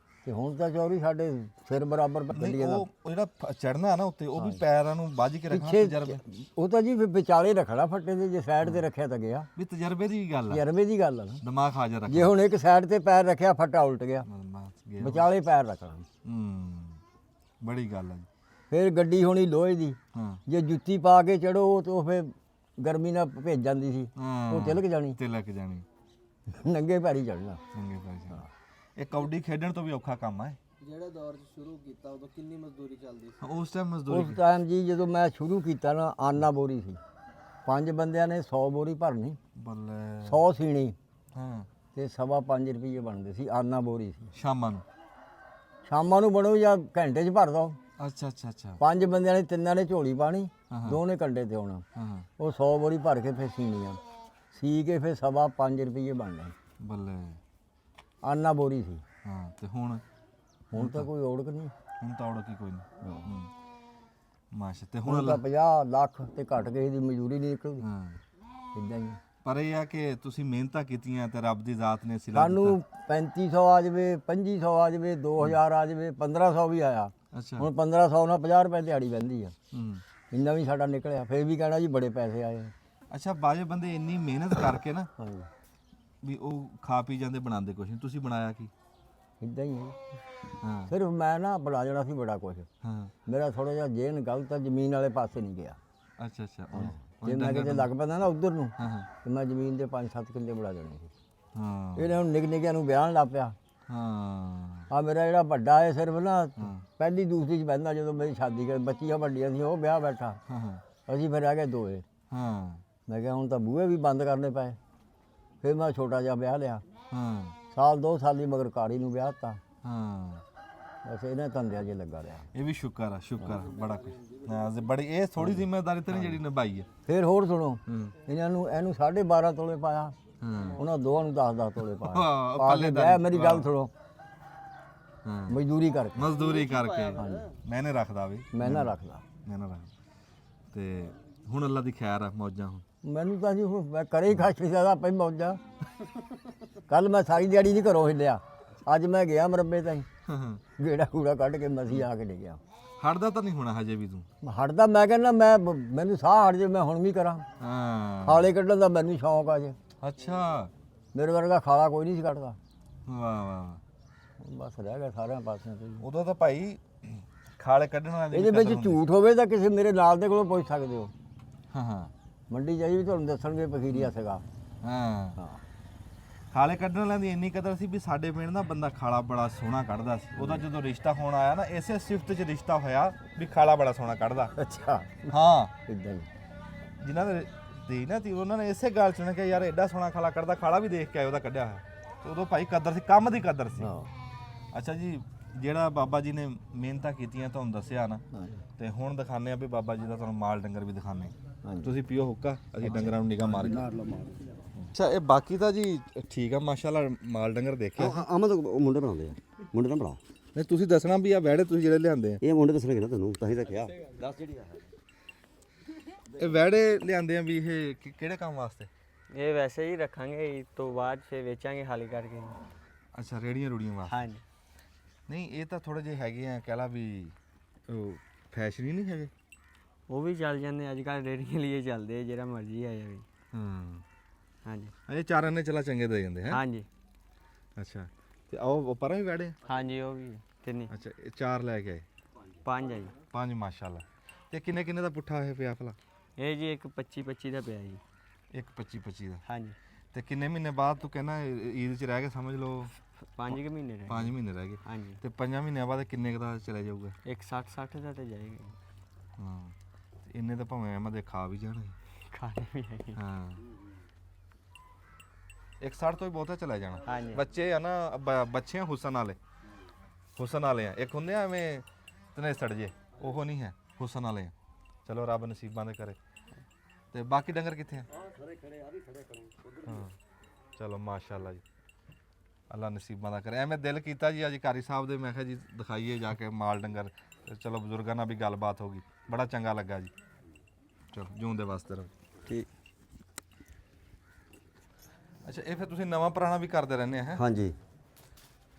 Speaker 4: ਤੇ ਹੁਣ ਤਾਂ ਚੌਰੀ ਸਾਡੇ ਸਿਰ ਬਰਾਬਰ
Speaker 3: ਨਹੀਂ,
Speaker 4: ਗੱਡੀਆਂ ਦਾ
Speaker 3: ਉਹ ਜਿਹੜਾ ਚੜਨਾ ਨਾ ਉੱਤੇ ਉਹ ਵੀ ਪੈਰਾਂ ਨੂੰ ਵੱਜ ਕੇ ਰੱਖਣਾ
Speaker 4: ਪਿੱਛੇ
Speaker 3: ਤਜਰਬੇ
Speaker 4: ਉਹ ਤਾਂ ਜੀ ਫਿਰ ਵਿਚਾਲੇ ਰੱਖਣਾ ਫੱਟੇ ਦੇ। ਜੇ ਸਾਈਡ ਤੇ ਰੱਖਿਆ ਤਾਂ ਗਿਆ।
Speaker 3: ਵੀ ਤਜਰਬੇ ਦੀ ਗੱਲ ਆ
Speaker 4: ਜਰਬੇ ਦੀ ਗੱਲ ਆ ਨਾ।
Speaker 3: ਦਿਮਾਗ ਹਾਜ਼ਰ ਰੱਖ
Speaker 4: ਜੇ ਹੁਣ ਇੱਕ ਸਾਈਡ ਤੇ ਪੈਰ ਰੱਖਿਆ ਫੱਟਾ ਉਲਟ ਗਿਆ।
Speaker 3: ਗਿਆ
Speaker 4: ਵਿਚਾਲੇ ਪੈਰ ਰੱਖਣਾ।
Speaker 3: ਬੜੀ ਗੱਲ ਆ ਜੀ
Speaker 4: ਫਿਰ ਗੱਡੀ ਹੋਣੀ ਲੋਹੇ ਦੀ।
Speaker 3: ਹਾਂ
Speaker 4: ਜੇ ਜੁੱਤੀ ਪਾ ਕੇ ਚੜੋ ਤਾਂ ਉਹ ਫਿਰ ਗਰਮੀ ਨਾਲ ਭੇਜ ਜਾਂਦੀ ਸੀ।
Speaker 3: ਹਾਂ
Speaker 4: ਉਹ ਤਿਲਕ ਜਾਣੀ।
Speaker 3: ਤਿਲਕ ਜਾਣੀ
Speaker 4: ਨੰਗੇ ਪੈਰੀ ਚੜਨਾ।
Speaker 3: ਚੰਗੇ ਪੈਸੇ ਇਹ ਕਬੱਡੀ ਖੇਡਣ ਤੋਂ ਵੀ ਔਖਾ ਕੰਮ ਹੈ
Speaker 6: ਜਿਹੜਾ ਦੌਰ 'ਚ ਸ਼ੁਰੂ ਕੀਤਾ ਉਦੋਂ ਕਿੰਨੀ ਮਜ਼ਦੂਰੀ ਚੱਲਦੀ ਸੀ?
Speaker 3: ਉਸ ਟਾਈਮ ਮਜ਼ਦੂਰੀ
Speaker 4: ਉਸ ਟਾਈਮ ਜੀ ਜਦੋਂ ਮੈਂ ਸ਼ੁਰੂ ਕੀਤਾ ਨਾ ਆਨਾ ਬੋਰੀ ਸੀ। 5 ਬੰਦਿਆਂ ਨੇ 100 ਬੋਰੀ ਭਰਨੀ।
Speaker 3: ਬੱਲੇ
Speaker 4: 100 ਸੀਣੀ
Speaker 3: ਹਾਂ
Speaker 4: ਤੇ 5.25 ਰੁਪਏ ਬਣਦੇ ਸੀ। ਆਨਾ ਬੋਰੀ ਸੀ।
Speaker 3: ਸ਼ਾਮਾਂ ਨੂੰ
Speaker 4: ਸ਼ਾਮਾਂ ਨੂੰ ਬਣੋ ਜਾਂ ਘੰਟੇ 'ਚ ਭਰ ਦੋ।
Speaker 3: ਅੱਛਾ ਅੱਛਾ ਅੱਛਾ
Speaker 4: 5 ਬੰਦਿਆਂ ਨੇ 3 ਨੇ ਝੋਲੀ ਪਾਣੀ।
Speaker 3: ਹਾਂ।
Speaker 4: 2 ਨੇ ਕੰਡੇ ਤੇ ਆਉਣਾ।
Speaker 3: ਹਾਂ
Speaker 4: ਉਹ 100 ਬੋਰੀ ਭਰ ਕੇ ਫਿਰ ਸੀਣੀਆਂ। ਸੀ ਕੇ ਫਿਰ 5.25 ਰੁਪਏ ਬਣਨੇ।
Speaker 3: ਬੱਲੇ
Speaker 4: ਆਨਾ ਬੋਰੀ ਸੀ।
Speaker 3: ਹਾਂ ਤੇ ਹੁਣ
Speaker 4: ਹੁਣ ਤਾਂ ਕੋਈ ਔੜਕ ਨਹੀਂ।
Speaker 3: ਹੁਣ ਤਾਂ ਔੜ ਕੀ ਕੋਈ ਨਹੀਂ ਮਾਸ਼ਾ ਤੇ ਹੁਣ
Speaker 4: ਹੁਣ ਤਾਂ 50 ਲੱਖ ਤੇ ਘਟ ਗਈ ਦੀ ਮਜ਼ਦੂਰੀ ਨਹੀਂ ਨਿਕਲਦੀ।
Speaker 3: ਹਾਂ
Speaker 4: ਇਦਾਂ ਹੀ
Speaker 3: ਪਰ ਇਹ ਆ ਕਿ ਤੁਸੀਂ ਮਿਹਨਤਾਂ ਕੀਤੀਆਂ ਤੇ ਰੱਬ ਦੀ ਜ਼ਾਤ ਨੇ ਸਿਲਾ
Speaker 4: ਸਾਨੂੰ 3500 ਆ ਜਾਵੇ 2500 ਆ ਜਾਵੇ 2000 ਆ ਜਾਵੇ 1500 ਵੀ ਆਇਆ।
Speaker 3: ਅੱਛਾ
Speaker 4: ਹੁਣ 1500 ਨਾਲ 50 ਰੁਪਏ ਦਿਹਾੜੀ ਪੈਂਦੀ ਆ।
Speaker 3: ਹੂੰ
Speaker 4: ਇੰਨਾ ਵੀ ਸਾਡਾ ਨਿਕਲਿਆ। ਫਿਰ ਵੀ ਕਹਿਣਾ ਜੀ ਬੜੇ ਪੈਸੇ ਆਏ।
Speaker 3: ਅੱਛਾ ਬਾਜੇ ਬੰਦੇ ਇੰਨੀ ਮਿਹਨਤ ਕਰਕੇ ਨਾ
Speaker 4: ਹਾਂਜੀ
Speaker 3: ਵੀ ਉਹ ਖਾ ਪੀ ਜਾਂਦੇ ਬਣਾਉਂਦੇ ਕੁਛ ਨਹੀਂ ਤੁਸੀਂ ਬਣਾਇਆ ਕੀ
Speaker 4: ਇਦਾਂ ਹੀ ਹੈ।
Speaker 3: ਹਾਂ
Speaker 4: ਸਿਰਫ ਮੈਂ ਨਾ ਬਣਾ ਜਾਣਾ ਸੀ ਬੜਾ ਕੁਝ।
Speaker 3: ਹਾਂ
Speaker 4: ਮੇਰਾ ਥੋੜਾ ਜਿਹਾ ਜੇਨ ਗਲਤ ਆ। ਜ਼ਮੀਨ ਵਾਲੇ ਪਾਸੇ ਨਹੀਂ ਗਿਆ।
Speaker 3: ਅੱਛਾ ਅੱਛਾ
Speaker 4: ਜੇ ਮੈਂ ਕਿਤੇ ਲੱਗ ਪੈਂਦਾ ਨਾ ਉਧਰ ਨੂੰ
Speaker 3: ਹਾਂ ਹਾਂ
Speaker 4: ਤੇ ਮੈਂ ਜ਼ਮੀਨ ਦੇ 5-7 ਕਿੱਲੇ ਬਣਾ ਜਾਣੇ ਸੀ।
Speaker 3: ਹਾਂ
Speaker 4: ਇਹਨੇ ਹੁਣ ਨਿੱਕ ਨਿੱਕਿਆਂ ਨੂੰ ਵਿਆਹਣ ਲੱਗ ਪਿਆ।
Speaker 3: ਹਾਂ
Speaker 4: ਆ ਮੇਰਾ ਜਿਹੜਾ ਵੱਡਾ ਹੈ ਸਿਰਫ ਨਾ ਪਹਿਲੀ ਦੂਸਰੀ 'ਚ ਬਹਿੰਦਾ। ਜਦੋਂ ਮੇਰੀ ਸ਼ਾਦੀ ਕਰ ਬੱਚੀਆਂ ਵੱਡੀਆਂ ਸੀ ਉਹ ਵਿਆਹ ਬੈਠਾ।
Speaker 3: ਹਾਂ ਹਾਂ
Speaker 4: ਅਸੀਂ ਫਿਰ ਰਹਿ ਗਏ ਦੋਏ।
Speaker 3: ਹਾਂ
Speaker 4: ਮੈਂ ਕਿਹਾ ਹੁਣ ਤਾਂ ਬੂਹੇ ਵੀ ਬੰਦ ਕਰਨੇ ਪਏ। ਫਿਰ ਮੈਂ ਛੋਟਾ ਜਿਹਾ ਵਿਆਹ ਲਿਆ।
Speaker 3: ਹਾਂ
Speaker 4: ਸਾਲ 2 ਸਾਲ ਦੀ ਮਗਰ ਕਾੜੀ ਨੂੰ ਵਿਆਹ ਦਿੱਤਾ।
Speaker 3: ਹਾਂ
Speaker 4: ਬਸ ਇਹਨਾਂ ਧੰਦਿਆਂ 'ਚ ਲੱਗਾ ਰਿਹਾ।
Speaker 3: ਇਹ ਵੀ ਸ਼ੁਕਰ ਆ ਬੜਾ ਕੁਝ ਹਾਂ ਬੜੀ ਇਹ ਥੋੜੀ ਜ਼ਿੰਮੇਵਾਰੀ ਤੇ ਨਹੀਂ ਜਿਹੜੀ ਨਿਭਾਈ ਹੈ
Speaker 4: ਫਿਰ ਹੋਰ ਸੁਣੋ
Speaker 3: ਹੂੰ
Speaker 4: ਇਹਨੂੰ 12.5 ਤੋਲੇ ਪਾਇਆ।
Speaker 3: ਹਾਂ
Speaker 4: ਉਹਨਾਂ ਦੋਵਾਂ ਨੂੰ 10-10 ਤੋਲੇ
Speaker 3: ਵਾਹ,
Speaker 4: ਪਾਇਆ। ਪਾ ਕੇ ਵਿਆਹ ਮੇਰੀ ਗੱਲ ਸੁਣੋ
Speaker 3: ਹਾਂ
Speaker 4: ਮਜ਼ਦੂਰੀ ਕਰਕੇ
Speaker 3: ਮਜ਼ਦੂਰੀ ਕਰਕੇ ਮੈਨੇ ਰੱਖਦਾ ਵੀ
Speaker 4: ਮੈਂ ਨਾ ਰੱਖਦਾ।
Speaker 3: ਮੈਂ ਨਾ ਰੱਖਦਾ ਤੇ ਹੁਣ ਅੱਲਾ ਦੀ ਖੈਰ ਆ ਮੌਜਾਂ ਹੁਣ
Speaker 4: ਮੈਨੂੰ ਤਾਂ ਜੀ ਹੁਣ ਮੈਂ ਕਰੇ ਹੀ ਖਾਸ਼ ਨਹੀਂ ਸਕਦਾ ਪਈ ਮੌਜਾਂ। ਕੱਲ ਮੈਂ ਸਾਰੀ ਦਿਹਾੜੀ ਨਹੀਂ ਘਰੋਂ ਹਿੱਲਿਆ। ਅੱਜ ਮੈਂ ਗਿਆ ਮਰੱਬੇ ਤਾਈਂ ਗੇੜਾ ਕੂੜਾ ਕੱਢ ਕੇ ਮਸੀਂ ਆ ਕੇ ਲੈ ਗਿਆ।
Speaker 3: ਹਟਦਾ ਤਾਂ ਨਹੀਂ ਹੋਣਾ ਹਜੇ ਵੀ ਤੂੰ
Speaker 4: ਹਟਦਾ ਮੈਂ ਕਹਿੰਦਾ ਮੈਨੂੰ ਸਾਹ ਹਟ ਜੇ ਮੈਂ ਹੁਣ ਵੀ ਕਰਾਂ।
Speaker 3: ਹਾਂ
Speaker 4: ਖਾਲੇ ਕੱਢਣ ਦਾ ਮੈਨੂੰ ਸ਼ੌਂਕ ਆ ਜੇ।
Speaker 3: ਅੱਛਾ
Speaker 4: ਮੇਰੇ ਵਰਗਾ ਖਾਲਾ ਕੋਈ ਨਹੀਂ ਸੀ ਕੱਢਦਾ।
Speaker 3: ਵਾਹ ਵਾਹ
Speaker 4: ਬਸ ਰਹਿ ਗਿਆ ਸਾਰਿਆਂ ਪਾਸਿਆਂ ਤੋਂ ਜੀ।
Speaker 3: ਉਦੋਂ ਤਾਂ ਭਾਈ ਖਾਲੇ ਕੱਢਣ ਵਾਲੇ ਦੀ
Speaker 4: ਇਹਦੇ
Speaker 3: ਵੀ
Speaker 4: ਵਿੱਚ
Speaker 3: ਕਦਰ ਹੁੰਦੀ।
Speaker 4: ਝੂਠ ਹੋਵੇ ਤਾਂ ਕਿਸੇ ਮੇਰੇ ਨਾਲ ਦੇ ਕੋਲੋਂ ਪੁੱਛ ਸਕਦੇ ਹੋ।
Speaker 3: ਹਾਂ ਹਾਂ
Speaker 4: ਮੰਡੀ ਜਾਈ ਵੀ ਤੁਹਾਨੂੰ ਦੱਸਣਗੇ ਪਖੀਰੀਆ ਸੀਗਾ।
Speaker 3: ਹਾਂ
Speaker 4: ਹਾਂ
Speaker 3: ਖਾਲੇ ਕੱਢਣ ਵਾਲਿਆਂ ਦੀ ਇੰਨੀ ਕਦਰ ਸੀ ਵੀ ਸਾਡੇ ਪਿੰਡ ਦਾ ਬੰਦਾ ਖਾਲਾ ਬੜਾ ਸੋਹਣਾ ਕੱਢਦਾ ਸੀ। ਉਹਦਾ ਜਦੋਂ ਰਿਸ਼ਤਾ ਹੋਣ ਆਇਆ ਨਾ ਇਸੇ ਸਿਫਤ 'ਚ ਰਿਸ਼ਤਾ ਹੋਇਆ ਵੀ ਖਾਲਾ ਬੜਾ ਸੋਹਣਾ ਕੱਢਦਾ।
Speaker 4: ਅੱਛਾ
Speaker 3: ਹਾਂ
Speaker 4: ਇਦਾਂ ਹੀ
Speaker 3: ਜਿਨ੍ਹਾਂ ਦੇ ਤੇ ਨਾ ਤੀ ਉਹਨਾਂ ਨੇ ਇਸੇ ਗੱਲ ਸੁਣ ਕੇ ਯਾਰ ਐਡਾ ਸੋਹਣਾ ਖਾਲਾ ਕੱਢਦਾ, ਖਾਲਾ ਵੀ ਦੇਖ ਕੇ ਆਏ ਉਹਦਾ ਕੱਢਿਆ ਹੋਇਆ, ਤੇ ਉਦੋਂ ਭਾਈ ਕਦਰ ਸੀ, ਕੰਮ ਦੀ ਕਦਰ ਸੀ। ਅੱਛਾ ਜੀ, ਜਿਹੜਾ ਬਾਬਾ ਜੀ ਨੇ ਮਿਹਨਤਾਂ ਕੀਤੀਆਂ ਤੁਹਾਨੂੰ ਦੱਸਿਆ ਨਾ, ਤੇ ਹੁਣ ਦਿਖਾਣੇ ਆ ਵੀ ਬਾਬਾ ਜੀ ਦਾ ਤੁਹਾਨੂੰ ਮਾਲ ਡੰਗਰ ਵੀ ਦਿਖਾਣੇ। ਤੁਸੀਂ ਪੀਓ ਹੁੱਕਾ, ਅਸੀਂ ਡੰਗਰਾਂ ਨੂੰ ਨਿਗਾਹ ਮਾਰ ਕੇ। ਅੱਛਾ, ਇਹ ਬਾਕੀ ਤਾਂ ਜੀ ਠੀਕ ਆ ਮਾਸ਼ਾਅੱਲਾ, ਮਾਲ ਡੰਗਰ ਦੇਖਿਆ।
Speaker 7: ਆਮਦ ਉਹ ਮੁੰਡੇ ਬਣਾਉਂਦੇ ਆ, ਮੁੰਡੇ ਨਾ ਬਣਾ।
Speaker 3: ਨਹੀਂ ਤੁਸੀਂ ਦੱਸਣਾ ਵੀ ਆ ਵੈੜੇ ਤੁਸੀਂ ਜਿਹੜੇ ਲਿਆਂਦੇ ਆ,
Speaker 7: ਇਹ ਮੁੰਡੇ ਦੱਸਣਗੇ ਨਾ ਤੈਨੂੰ, ਤਾਂ ਹੀ ਤਾਂ ਕਿਹਾ। ਦੱਸ ਜਿਹੜੀ ਆ
Speaker 3: ਇਹ ਵੈੜੇ ਲਿਆਂਦੇ ਆ ਵੀ ਇਹ ਕਿਹੜੇ ਕੰਮ ਵਾਸਤੇ?
Speaker 5: ਇਹ ਵੈਸੇ ਹੀ ਰੱਖਾਂਗੇ, ਈਦ ਤੋਂ ਬਾਅਦ ਫਿਰ ਵੇਚਾਂਗੇ ਖਾਲੀ ਕਰਕੇ।
Speaker 3: ਅੱਛਾ, ਰੇੜੀਆਂ ਰੂੜੀਆਂ ਵਾਸਤੇ।
Speaker 5: ਹਾਂਜੀ।
Speaker 3: ਨਹੀਂ ਇਹ ਤਾਂ ਥੋੜੇ ਜਿਹੇ ਹੈਗੇ ਆ, ਕਹਿ ਲਾ ਵੀ ਉਹ ਫੈਸ਼ਨ ਹੀ ਨਹੀਂ ਹੈਗੇ।
Speaker 5: ਉਹ ਵੀ ਚੱਲ ਜਾਂਦੇ ਅੱਜ ਕੱਲ੍ਹ, ਰੇੜੀਆਂ ਲਈ ਚੱਲਦੇ ਆ, ਜਿਹੜਾ ਮਰਜ਼ੀ ਆ ਜਾਵੇ। ਹਾਂਜੀ
Speaker 3: ਇਹ ਚਾਰਾਂ ਨੇ ਚਲਾ ਚੰਗੇ ਦੇ ਜਾਂਦੇ ਹੈ।
Speaker 5: ਹਾਂਜੀ
Speaker 3: ਅੱਛਾ, ਤੇ ਉਹ ਪਰਾਂ ਵੀ ਵੈੜੇ ਆ?
Speaker 5: ਹਾਂਜੀ, ਉਹ ਵੀ ਤਿੰਨੇ।
Speaker 3: ਅੱਛਾ, ਇਹ ਚਾਰ ਲੈ ਕੇ ਆਏ?
Speaker 5: 5 ਆ ਜੀ।
Speaker 3: 5 ਮਾਸ਼ਾਅੱਲਾ। ਤੇ ਕਿੰਨੇ ਕਿੰਨੇ ਦਾ ਪੁੱਠਾ ਹੋਇਆ ਪਿਆ ਭਲਾ?
Speaker 5: ਇਹ ਜੀ ਇੱਕ 25 ਦਾ ਪਿਆ ਜੀ।
Speaker 3: ਇੱਕ 25 ਦਾ।
Speaker 5: ਹਾਂਜੀ।
Speaker 3: ਤੇ ਕਿੰਨੇ ਮਹੀਨੇ ਬਾਅਦ ਤੂੰ ਕਹਿੰਦਾ ਈਦ 'ਚ ਰਹਿ ਕੇ ਸਮਝ ਲਓ
Speaker 5: 5 ਮਹੀਨੇ ਰਹੇ।
Speaker 3: 5 ਮਹੀਨੇ ਰਹਿ ਗਏ।
Speaker 5: ਹਾਂਜੀ।
Speaker 3: ਤੇ 5 ਮਹੀਨਿਆਂ ਬਾਅਦ ਕਿੰਨੇ ਕੁ ਦਾ ਚਲੇ ਜਾਊਗਾ?
Speaker 5: ਇੱਕ 60 ਦਾ ਤੇ ਜਾਏਗਾ।
Speaker 3: ਹਾਂ, ਤੇ ਇੰਨੇ ਤਾਂ ਭਾਵੇਂ ਅਹਿਮਦ ਦੇ ਖਾ ਵੀ ਜਾਣ।
Speaker 5: ਖਾਣੇ ਵੀ ਹੈਗੇ।
Speaker 3: ਹਾਂ, 160 ਤੋਂ ਹੀ ਬਹੁਤਾ ਚਲਾ ਜਾਣਾ।
Speaker 5: ਹਾਂਜੀ।
Speaker 3: ਬੱਚੇ ਆ ਨਾ, ਬੱਚੇ ਆ ਹੁਸਨ ਵਾਲੇ ਆ। ਇੱਕ ਹੁੰਦੇ ਆ ਐਵੇਂ ਤਨੇਸੜ ਜੇ, ਉਹ ਨਹੀਂ ਹੈ, ਹੁਸਨ ਵਾਲੇ ਆ। ਚਲੋ ਰੱਬ ਨਸੀਬਾਂ ਦੇ ਕਰੇ। ਤੇ ਬਾਕੀ ਡੰਗਰ ਕਿੱਥੇ ਆ? ਹਾਂ, ਚਲੋ ਮਾਸ਼ਾਅੱਲਾ ਜੀ, ਅੱਲਾ ਨਸੀਬਾਂ ਦਾ ਕਰੇ। ਐਵੇਂ ਦਿਲ ਕੀਤਾ ਜੀ ਅੱਜ ਕਾਰੀ ਸਾਹਿਬ ਦੇ, ਮੈਂ ਕਿਹਾ ਜੀ ਦਿਖਾਈਏ ਜਾ ਕੇ ਮਾਲ ਡੰਗਰ। ਚਲੋ ਬਜ਼ੁਰਗਾਂ ਨਾਲ ਵੀ ਗੱਲਬਾਤ ਹੋ ਗਈ, ਬੜਾ ਚੰਗਾ ਲੱਗਾ ਜੀ। ਚਲੋ ਜਿਉਂਦੇ ਵਾਸਤੇ ਰਹੋ।
Speaker 7: ਠੀਕ।
Speaker 3: ਅੱਛਾ, ਇਹ ਫਿਰ ਤੁਸੀਂ ਨਵਾਂ ਪੁਰਾਣਾ ਵੀ ਕਰਦੇ ਰਹਿੰਦੇ ਆ ਹੈ?
Speaker 7: ਹਾਂਜੀ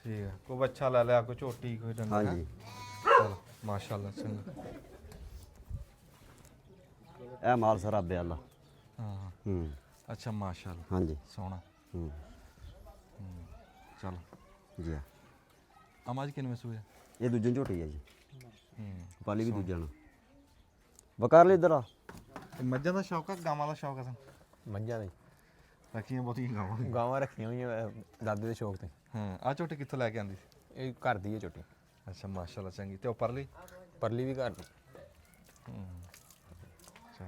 Speaker 3: ਠੀਕ ਹੈ, ਕੋਈ ਬੱਚਾ ਲੈ ਲਿਆ, ਕੋਈ ਝੋਟੀ, ਕੋਈ ਡੰਗਰ।
Speaker 7: ਹਾਂਜੀ।
Speaker 3: ਚਲੋ ਮਾਸ਼ਾਅੱਲਾ, ਚੰਗਾ।
Speaker 7: ਇਹ ਮਾਲ ਸਾਰਾ ਅੱਬੇ ਅੱਲਾ।
Speaker 3: ਹਾਂ,
Speaker 7: ਹੂੰ।
Speaker 3: ਅੱਛਾ ਮਾਸ਼ਾਅੱਲਾ,
Speaker 7: ਹਾਂਜੀ।
Speaker 3: ਸੋਹਣਾ।
Speaker 7: ਹੂੰ।
Speaker 3: ਚਲੋ
Speaker 7: ਜੀ ਆ।
Speaker 3: ਅਮਾਜ ਕਿੰਨੇ ਸੂਏ?
Speaker 7: ਇਹ ਦੂਜੇ ਝੋਟੀ ਹੈ ਜੀ,
Speaker 3: ਹੂੰ।
Speaker 7: ਪਾਲੀ ਵੀ ਦੂਜਾ ਨਾ। ਵਕਾਰ ਲਈ ਇੱਧਰ ਆ।
Speaker 3: ਇਹ ਮੱਝਾਂ ਦਾ ਸ਼ੌਕ ਆ, ਗਾਵਾਂ ਦਾ ਸ਼ੌਕ ਆ?
Speaker 8: ਮੱਝਾਂ ਦੀ
Speaker 3: ਰੱਖੀਆਂ ਬਹੁਤੀਆਂ ਗਾਵਾਂ।
Speaker 8: ਗਾਵਾਂ ਰੱਖੀਆਂ ਹੋਈਆਂ ਦਾਦੇ ਦੇ ਸ਼ੌਕ ਤੇ।
Speaker 3: ਹਾਂ, ਆ ਝੋਟੀ ਕਿੱਥੋਂ ਲੈ ਕੇ ਆਂਦੀ ਸੀ?
Speaker 8: ਇਹ ਘਰ ਦੀ ਹੈ ਝੋਟੀ।
Speaker 3: ਅੱਛਾ ਮਾਸ਼ਾਅੱਲਾ, ਚੰਗੀ। ਤੇ ਉੱਪਰ ਲਈ?
Speaker 8: ਪਰਲੀ ਵੀ ਘਰ ਦੀ।
Speaker 3: ਚਲ,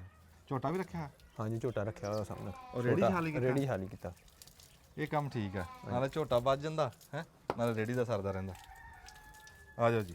Speaker 3: ਝੋਟਾ ਵੀ ਰੱਖਿਆ?
Speaker 8: ਹਾਂਜੀ, ਝੋਟਾ ਰੱਖਿਆ ਹੋਇਆ ਸਾਹਮਣੇ।
Speaker 3: ਉਹ ਰੇਹੜੀ
Speaker 8: ਛੋਟਾ-
Speaker 3: ਹਾਲੀ ਕੀਤਾ?
Speaker 8: ਰੇਹੜੀ ਹਾਲੀ ਕੀਤਾ।
Speaker 3: ਇਹ ਕੰਮ ਠੀਕ ਆ, ਨਾਲੇ ਝੋਟਾ ਵੱਜ ਜਾਂਦਾ ਹੈ, ਨਾਲੇ ਰੇੜੀ ਦਾ ਸਰਦਾ ਰਹਿੰਦਾ। ਆ ਜਾਓ ਜੀ।